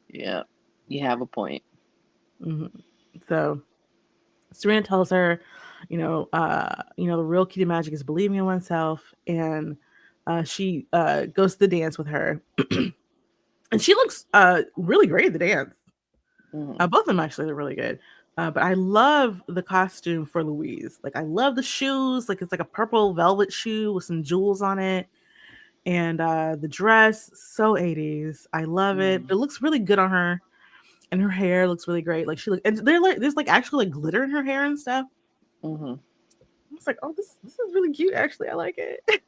Yeah, you have a point. Hmm. So Serena tells her, the real key to magic is believing in oneself, and she goes to the dance with her, and she looks really great at the dance. Hmm. Both of them actually look really good. But I love the costume for Louise. Like I love the shoes. Like it's like a purple velvet shoe with some jewels on it, and the dress so 80s. I love it. Hmm. It looks really good on her, and her hair looks really great. Like she look, and there's like actually like glitter in her hair and stuff. Hmm. I was like, oh, this is really cute. Actually, I like it.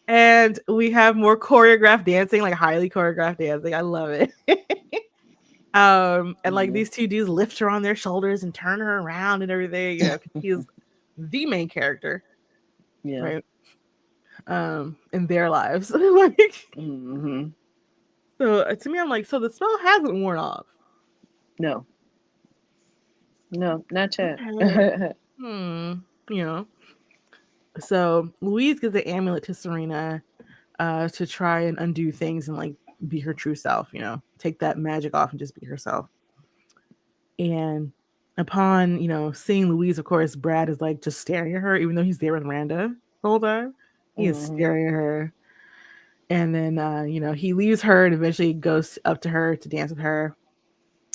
And we have more choreographed dancing, like highly choreographed dancing. I love it. And like Yeah, these two dudes lift her on their shoulders and turn her around and everything, 'cause he is the main character, yeah. right? In their lives. Like, Hmm. so to me, I'm like, so the spell hasn't worn off. No, no, not yet. Okay. Hmm. You know. So Louise gives the amulet to Serena to try and undo things and like be her true self, take that magic off and just be herself. And upon, seeing Louise, of course, Brad is like just staring at her, even though he's there with Miranda the whole time. He is Hmm. staring at her. And then, he leaves her and eventually goes up to her to dance with her.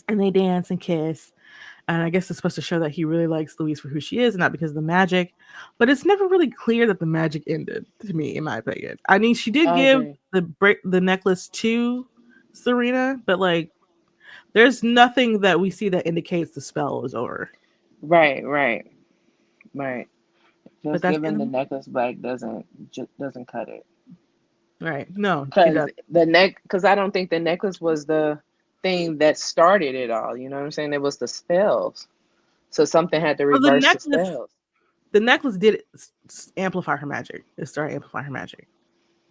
And they dance and kiss. And I guess it's supposed to show that he really likes Louise for who she is, not because of the magic. But it's never really clear that the magic ended, to me, in my opinion. I mean, she did I give agree. the necklace to Serena, but like, there's nothing that we see that indicates the spell is over. Right, right, right. But Just that's giving the in necklace back doesn't cut it. right. No, it Because does. because I don't think the necklace was the thing that started it all. You know what I'm saying? It was the spells. So something had to Well, reverse the spells. the necklace did amplify her magic. It started amplifying her magic,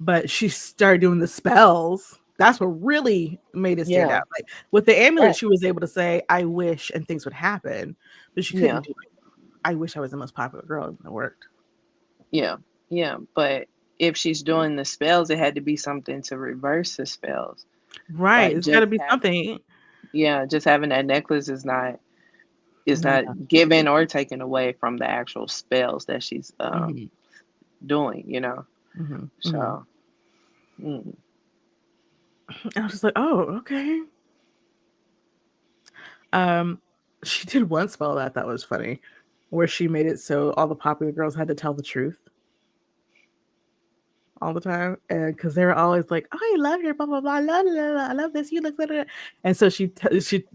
but she started doing the spells. That's what really made it stand Yeah. out. Like with the amulet, Right. she was able to say "I wish" and things would happen, but she couldn't Yeah. do like "I wish I was the most popular girl." And it worked. Yeah. Yeah. But if she's doing the spells, it had to be something to reverse the spells. Right. Like It's got to just be having something. yeah, just having that necklace is Not not enough. given or taken away from the actual spells that she's Hmm. doing. Hmm. Hmm. So mm, I was just like, oh, okay. Um, she did one spell that I thought was funny, where she made it so all the popular girls had to tell the truth all the time, and because they were always like, "Oh, I love your blah blah blah, I love this, you look good," and so she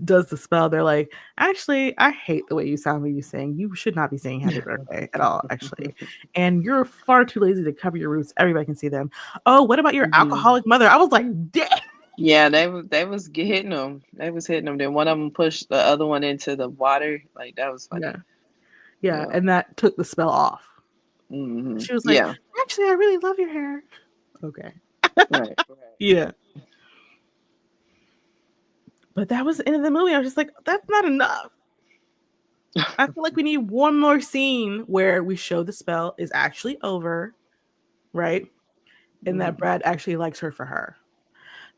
does the spell. They're like, "Actually, I hate the way you sound when you sing. You should not be saying happy birthday at all, actually, and you're far too lazy to cover your roots. Everybody can see them. Oh, what about your mhm. alcoholic mother?" I was like, "Damn." Yeah, they was hitting them. They was hitting them. Then one of them pushed the other one into the water. Like that was Yeah, funny. yeah, Yeah. and that took the spell off. Hmm. She was like, Yeah. "Actually, I really love your hair." Okay. Right. Yeah. But that was the end of the movie. I was just like, that's not enough. I feel like we need one more scene where we show the spell is actually over, right? And that Hmm. Brad actually likes her for her.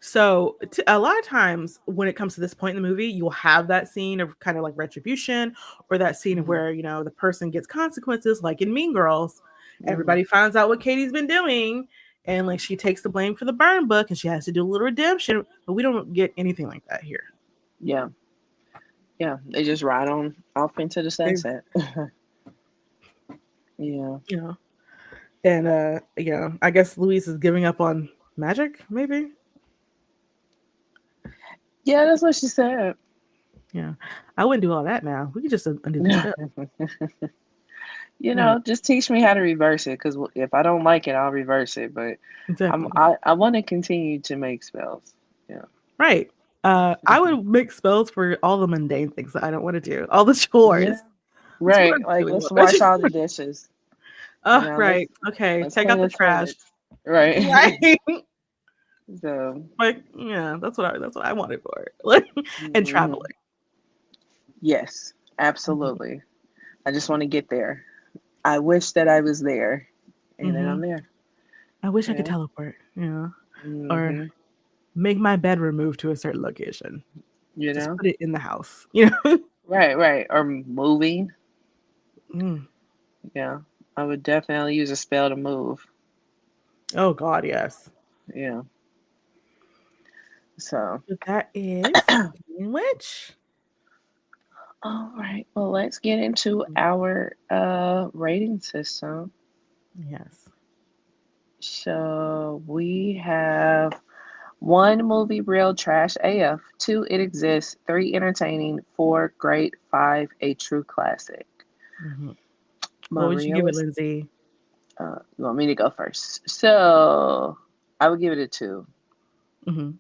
So a lot of times when it comes to this point in the movie, you'll have that scene of kind of like retribution, or that scene of Hmm. where, the person gets consequences, like in Mean Girls. Hmm. Everybody finds out what Katie's been doing, and like she takes the blame for the burn book and she has to do a little redemption, but we don't get anything like that here. Yeah. Yeah. They just ride on off into the They, sunset. Yeah. you know, and I guess Luis is giving up on Magic, maybe. Yeah, that's what she said. Yeah, I wouldn't do all that now. We could just undo the spell. Right. Just teach me how to reverse it, because if I don't like it, I'll reverse it. But Exactly. I want to continue to make spells. Yeah. Right. I Mhm. would make spells for all the mundane things that I don't want to do, all the Yeah. chores. That's what I Right. Like, really let's want. wash all the dishes. Right. Okay. Let's Take clean out the the trash. toilets. Right. Right. So, Like, yeah, that's what I wanted for it. Like, and mhm. traveling. Yes, Hmm. absolutely. I just want to get there. I wish that I was there, and then Hmm. I'm there. I wish I could Yeah. teleport. Yeah. Or Hmm. make my bedroom move to a certain location. You Just know. put it in the house. You know. Right. Right. Or moving. Mm. Yeah. I would definitely use a spell to move. Oh God, yes. Yeah. So. But that is Teen Witch. All right. Well, let's get into our rating system. Yes. So we have one movie real trash AF, two it exists, three entertaining, four great, five a true classic. Hmm. What would you Maria give it, was Lindsay? you want me to go first? So I would give it a two. Hmm.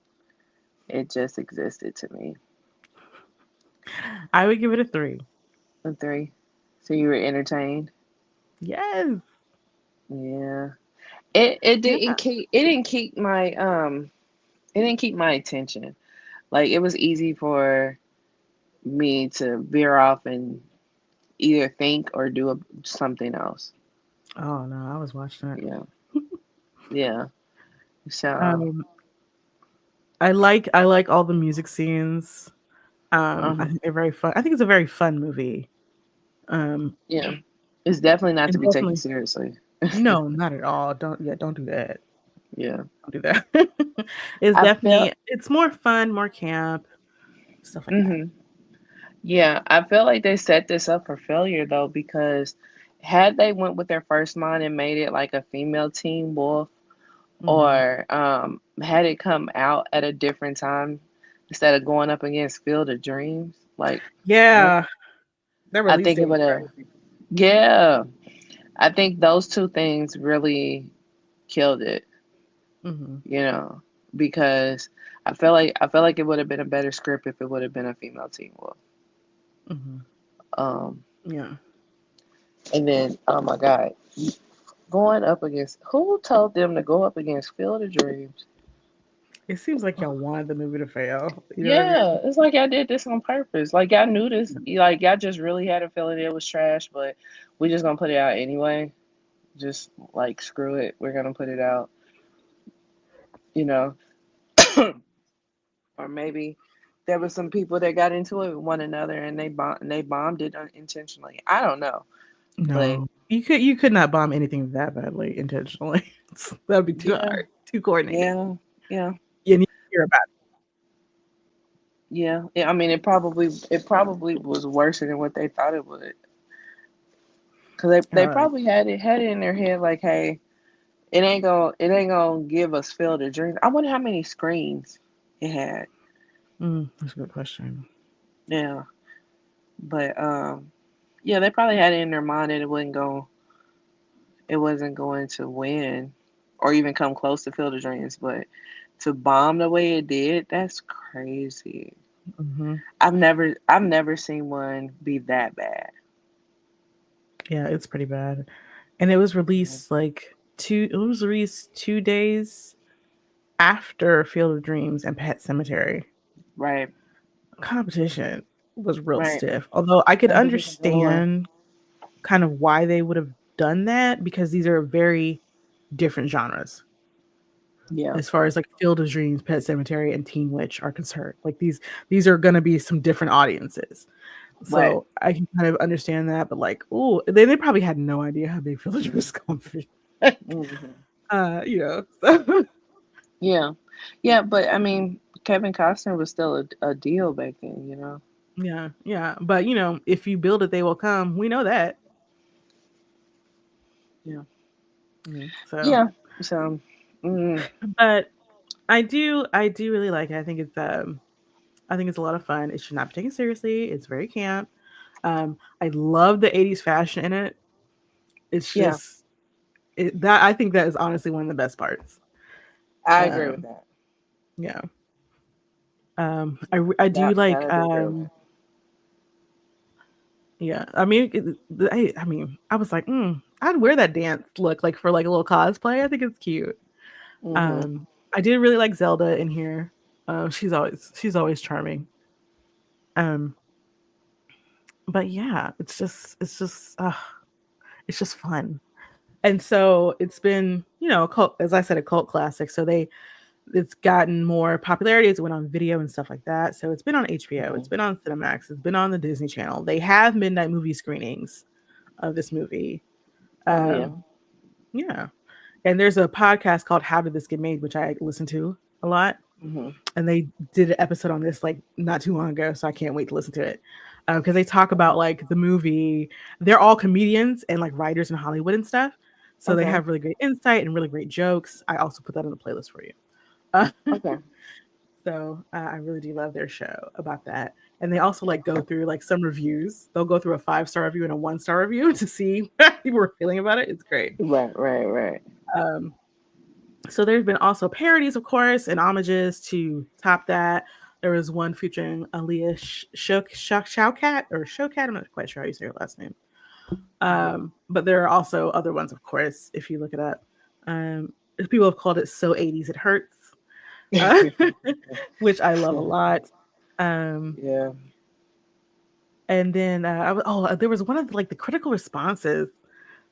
It just existed to me. I would give it a 3. A three. So you were entertained? Yes. Yeah. Yeah. It didn't keep my it didn't keep my attention. Like, it was easy for me to veer off and either think or do something else. Oh no, I was watching it. Yeah. Yeah. So, Um, I like all the music scenes. I uh-huh. think they're very fun. I think it's a very fun movie. Um, Yeah. It's definitely not to and be taken definitely seriously. no, not at all. Don't do that. Yeah. Don't do that. It's I felt definitely it's more fun, more camp, stuff like that. hmm Yeah, I feel like they set this up for failure though, because had they went with their first mind and made it like a female Teen Wolf, Hmm. or had it come out at a different time instead of going up against Field of Dreams, like, I, Yeah, that I release think it date was would have. crazy. Yeah, I think those two things really killed it. Hmm. You know, because I feel like it would have been a better script if it would have been a female Teen Wolf. Hmm. Um, Yeah, and then, oh my God, going up against, who told them to go up against Field of Dreams? it seems like y'all wanted the movie to fail. You know what I Yeah, it's like I did this on purpose. Like, y'all knew this. Like, y'all just really had a feeling it was trash, but we just gonna put it out anyway. Just like, screw it, we're gonna put it out. You know, or maybe there were some people that got into it with one another and they bombed it unintentionally. I don't know, but No, you could not bomb anything that badly intentionally. That'd be too yeah, hard, too coordinated. yeah, yeah, You need to hear about yeah, yeah. I mean, it probably was worse than what they thought it would, because it. they probably had it in their head like, hey, it ain't gonna give us Field of Dreams. I wonder how many screens it had. That's a good question. Yeah, but yeah, they probably had it in their mind that it wasn't going to win or even come close to Field of Dreams, but to bomb the way it did, that's crazy. Hmm. I've never seen one be that bad. Yeah, it's pretty bad. And it was Yeah. released like two. It was released 2 days after Field of Dreams and Pet Cemetery. Right, Competition was real right. stiff. Although I could Competition galore. understand kind of why they would have done that because these are very different genres Yeah, as far as like Field of Dreams, Pet Cemetery, and Teen Witch are concerned. Like these are gonna be some different audiences. right. So I can kind of understand that, but like, oh, they probably had no idea how big Field of Dreams was gonna be. Like, Hmm. you know, so Yeah, yeah. But I mean, Kevin Costner was still a deal back then. You know. yeah, yeah. But you know, if you build it, they will come. We know that. Yeah. So Yeah. So. Mm, But I do really like it. I think it's a lot of fun. It should not be taken seriously. It's very camp. I love the 80s fashion in it. It's yeah, just that I think that is honestly one of the best parts. I agree with Um, that. yeah. I do That like I do agree with. yeah. I mean I was like, I'd wear that dance look like for like a little cosplay. I think it's cute. Mm-hmm. Um, I did really like Zelda in here. She's always charming. Um, but yeah, it's just fun. And so it's been, a cult, as I said, a cult classic. So it's gotten more popularity. It's went on video and stuff like that. So it's been on HBO. Mm-hmm. It's been on Cinemax. It's been on the Disney Channel. They have midnight movie screenings of this movie. Oh yeah. Um, yeah. And there's a podcast called How Did This Get Made, which I listen to a lot. Mm-hmm. And they did an episode on this like not too long ago, so I can't wait to listen to it. Because they talk Okay. about like the movie. They're all comedians and like writers in Hollywood and stuff, so they Okay. have really great insight and really great jokes. I also put that on the playlist for you. Uh, Okay. so I really do love their show about that. And they also like go through like some reviews. They'll go through a 5-star review and a 1-star review to see how people are feeling about it. It's great. Right. Right. Right. Um, So there's been also parodies, of course, and homages to top that. There was one featuring Aaliyah Showcat or Showcat. I'm not quite sure how you say her last name. But there are also other ones, of course, if you look it up. People have called it "So 80s It Hurts," uh, which I love a lot. Um, Yeah. and then there was one of like the critical responses.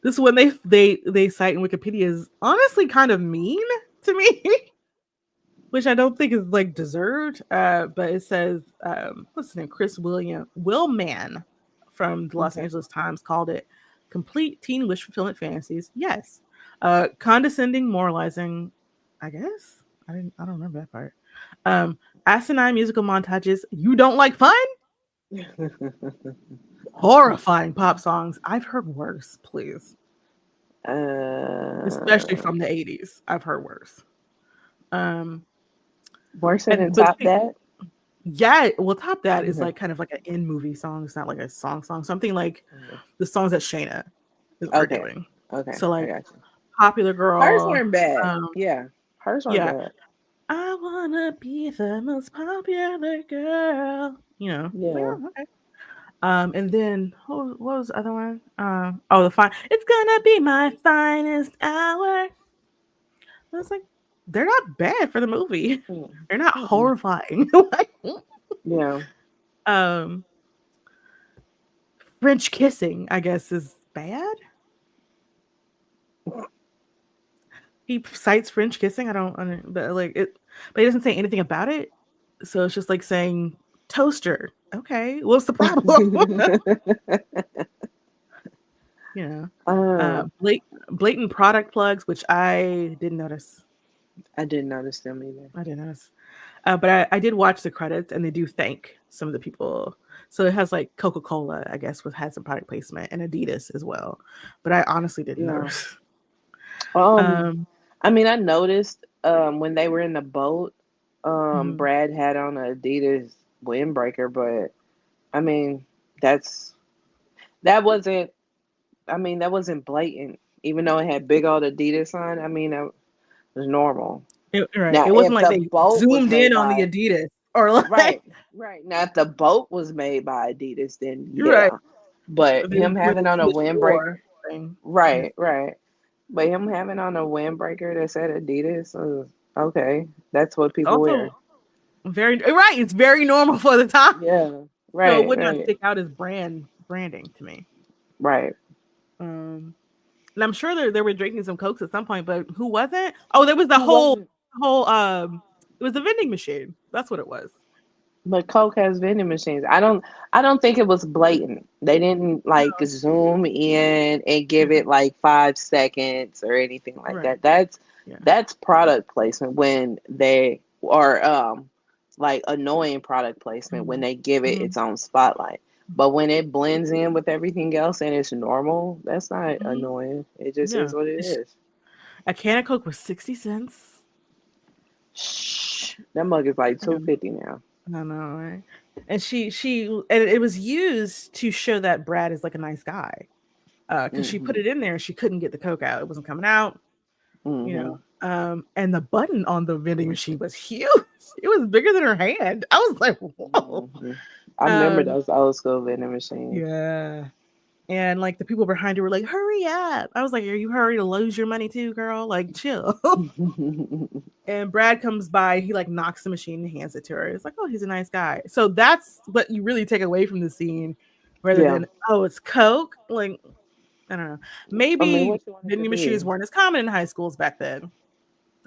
This one they cite in Wikipedia is honestly kind of mean to me. Which I don't think is like deserved. But it says, what's his name? Chris Willman from the Los Okay. Angeles Times called it complete teen wish fulfillment fantasies. Yes. Condescending, moralizing, I guess. I don't remember that part. Um, Asinine musical montages. You don't like fun? Horrifying pop songs. I've heard worse, please. Especially uh, from the 80s. I've heard worse. Um, Worse than and but top that. Yeah, well, top that is Okay. like kind of like an in movie song. It's not like a song. Something like the songs that Shayna are Okay. doing. Okay. So I like got you. Popular Hers Girl. weren't bad. Um, Yeah. Hers weren't yeah. bad. I wanna be the most popular girl. Yeah. Yeah, okay. And then what was the other one? The fine. It's gonna be my finest hour. I was like, they're not bad for the movie. Mm. They're not Mm-mm. horrifying. Like, Yeah. um, French kissing, I guess, is bad. He cites French kissing. I don't, but like it, but he doesn't say anything about it. So it's just like saying toaster. Okay, what's the problem? you know, uh, blatant product plugs, which I didn't notice. I didn't notice them either. I didn't notice. But I did watch the credits, and they do thank some of the people. So it has like Coca Cola, I guess, with had some product placement, and Adidas as well. But I honestly didn't Yeah. notice. Um, Um, I mean, I noticed when they were in the boat, mhm. Brad had on a Adidas windbreaker, but I mean, that's that wasn't. I mean, that wasn't blatant, even though it had big old Adidas on. I mean, that was normal. Right. Now, It wasn't if like the they boat was zoomed made in on the by Adidas or right, like right now, if the boat was made by Adidas, then you're right. yeah. But him Where having they on a switch windbreaker, floor thing. Yeah. right, right. But him having on a windbreaker that said Adidas, okay, that's what people Also wear. very right. It's very normal for the time. Yeah, So it right, would not right, stick out as branding to me. right. Um and I'm sure they were drinking some cokes at some point, but who wasn't? Oh, there was the Who wasn't? whole it was a vending machine. That's what it was. But Coke has vending machines. I don't think it was blatant. They didn't like zoom in and give Yeah. it like 5 seconds or anything like Right. that. That's Yeah. that's product placement when they are like annoying product placement when Mhm. they give it Mhm. its own spotlight. But when it blends in with everything else and it's normal, that's not Mhm. annoying. It just is Yeah. what it It's is. A can of Coke was 60 cents. Shh, that mug is like Yeah, 250 now. I know, right? And and it was used to show that Brad is like a nice guy. Because she put Mhm. it in there and she couldn't get the Coke out. It wasn't coming out, you know. Mhm. And the button on the vending machine was huge. It was bigger than her hand. I was like, whoa. Mhm. I remember Um, those old school vending machines. yeah. And like the people behind her were like, hurry up. I was like, are you hurry to lose your money too, girl? Like, chill. And Brad comes by, he like knocks the machine and hands it to her. It's like, oh, he's a nice guy. So that's what you really take away from the scene rather Yeah. than, oh, it's Coke. Like, I don't know. I mean, Maybe what you want it to vending machines be? weren't as common in high schools back then,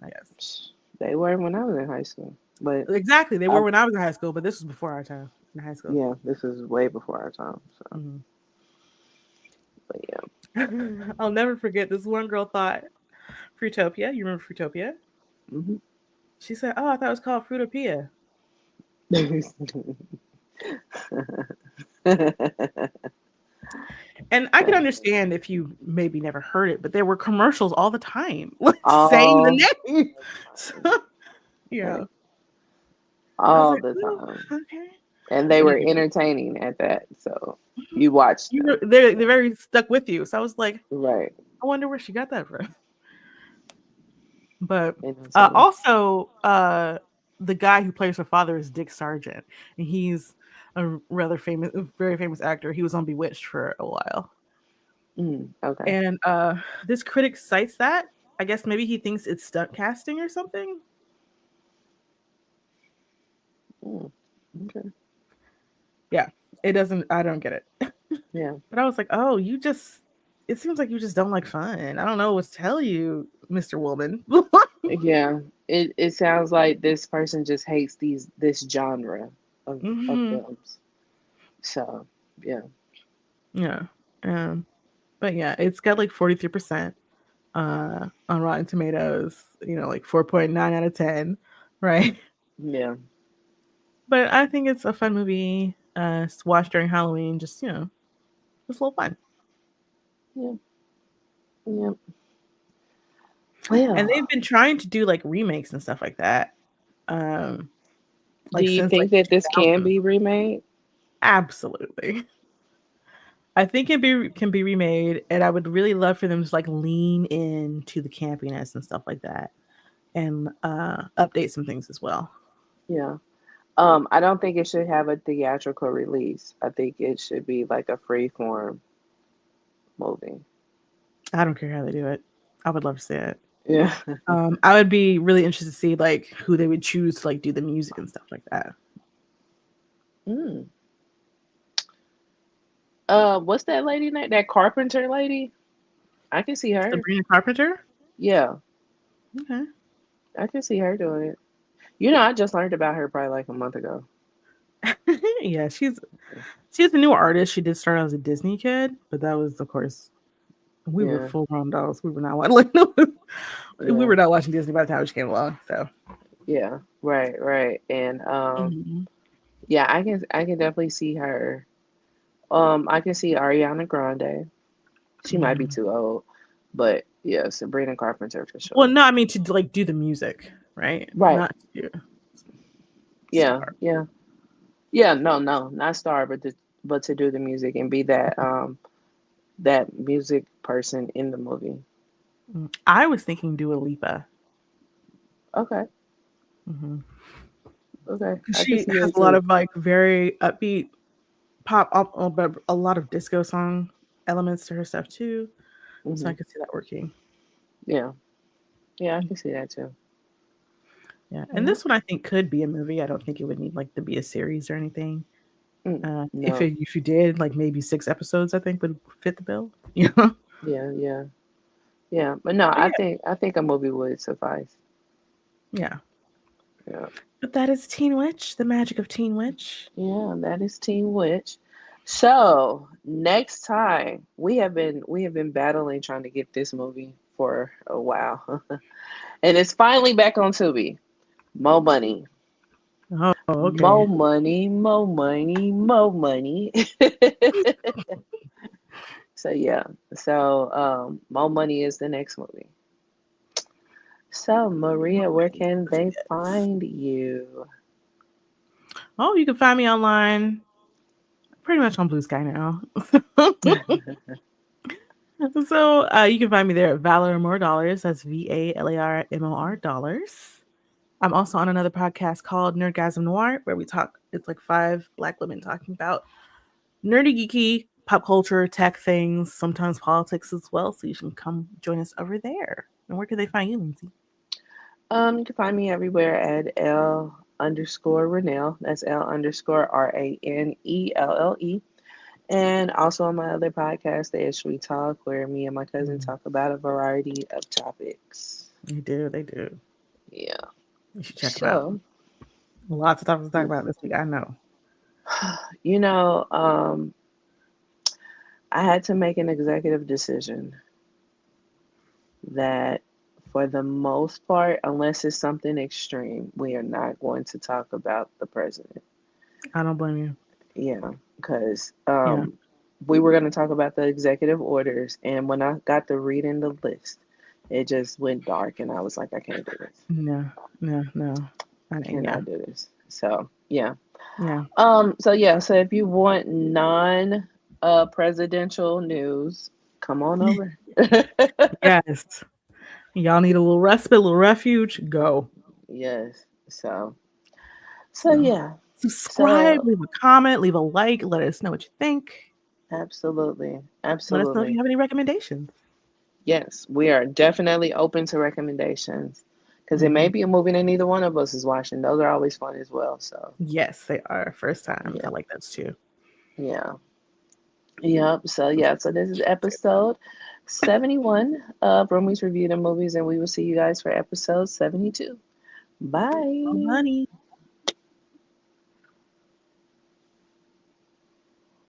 I guess. They were when I was in high school, but Exactly. They I, were when I was in high school, but this was before our time in high school. yeah, this is way before our time. So, Mhm. but yeah. I'll never forget this one girl thought Fruitopia. You remember Fruitopia? Hmm. She said, oh, I thought it was called Fruitopia. And I can understand if you maybe never heard it, but there were commercials all the time, like saying All the name. the So, time. yeah. Okay. I was All like, the oh, time. okay. And they But were anyway, entertaining at that. So mhm. you watched them. They're very stuck with you. So I was like, Right. I wonder where she got that from. But Entertaining. also, the guy who plays her father is Dick Sargent, and he's a rather famous, very famous actor. He was on Bewitched for a while, Okay. and this critic cites that. I guess maybe he thinks it's stunt casting or something. Mm, okay. Yeah, it doesn't. I don't get it. Yeah. But I was like, oh, you just. It seems like you just don't like fun. I don't know what to tell you, Mr. Woolman. Yeah. It sounds like this person just hates this genre of Hmm. films. So yeah. Yeah. Um, but yeah, it's got like 43% on Rotten Tomatoes, like 4.9 out of 10, right? Yeah. But I think it's a fun movie. It's watched during Halloween, just a little fun. Yeah. Yeah. And they've Well, been trying to do like remakes and stuff like that. Um, do like you since like think the that this can 2000s. be remade? Absolutely. I think can be remade, and I would really love for them to like lean into the campiness and stuff like that, and update some things as well. Yeah. I don't think it should have a theatrical release. I think it should be like a free form movie. I don't care how they do it. I would love to see it. Yeah. I would be really interested to see like who they would choose to like do the music and stuff like that. Mm. What's that lady name? That Carpenter lady? I can see her. Sabrina Carpenter. Yeah, Okay. I can see her doing it. You know, I just learned about her probably like a month ago. Yeah, she's a new artist. She did start as a Disney kid, but that was of course we were Yeah, full grown adults. We were not like no, we yeah, were not watching Disney by the time she came along. So yeah. Right, right. And mhm. yeah, I can definitely see her. I can see Ariana Grande. She might be Mhm. too old, but yeah, Sabrina Carpenter for Well, sure. no, I mean to like do the music, right? Right. Not to Yeah, star. yeah. Yeah, no, no, not star, but to do the music and be that music person in the movie. I was thinking Dua Lipa. Okay, Mhm. okay, I can She see has that a lot too. of like very upbeat pop up, but a lot of disco song elements to her stuff too. So I Hmm. could see that working. Yeah, yeah, I can see that too. Yeah, and Yeah. this one I think could be a movie. I don't think it would need like to be a series or anything. If No. if you did like maybe 6 episodes, I think would fit the bill. Yeah, Yeah, yeah, yeah. But no, but I think a movie would suffice. yeah. Yeah, But that is Teen Witch, the magic of Teen Witch. yeah. That is Teen Witch. So next time we have been battling trying to get this movie for a while, and it's finally back on Tubi. Mo money. Oh, More okay. money, more money, more money. So yeah. So more money is the next movie. So, Maria, where Alrighty. can Yes, they yes. find you? Oh, you can find me online pretty much on Blue Sky now. So you can find me there at Valor More Dollars. That's VALARMOR dollars. I'm also on another podcast called Nerdgasm Noir, where we talk. It's like five black women talking about nerdy, geeky, pop culture, tech things, sometimes politics as well. So you can come join us over there. And where can they find you, Lindsay? You can find me everywhere at L underscore Ranelle. That's L underscore RANELLE. And also on my other podcast, The Ish We Talk, where me and my cousin Mm, talk about a variety of topics. they do. They do. Yeah. You should check them out. So, Lots of topics to talk about this week. I know. you know, I had to make an executive decision that for the most part, unless it's something extreme, we are not going to talk about the president. I don't blame you. Yeah, because Yeah. we were going to talk about the executive orders, and when I got to reading the list, it just went dark, and I was like, I can't do this. No. No. No. I mean, yeah. Cannot do this. So yeah. Yeah. So yeah. So if you want non presidential news, come on over. Yes. Y'all need a little respite, a little refuge. Go. Yes. So So yeah. subscribe, So leave a comment, leave a like, let us know what you think. absolutely, Let us know if you absolutely. have any recommendations. Yes, we are definitely open to recommendations because it may Hmm. be a movie that neither one of us is watching. Those are always fun as well. So Yes, they are. First time. I yeah, like those too. yeah, yep. So yeah, so this is episode 71 of Roomies Review the Movies, and we will see you guys for episode 72. Oh, Bye. honey.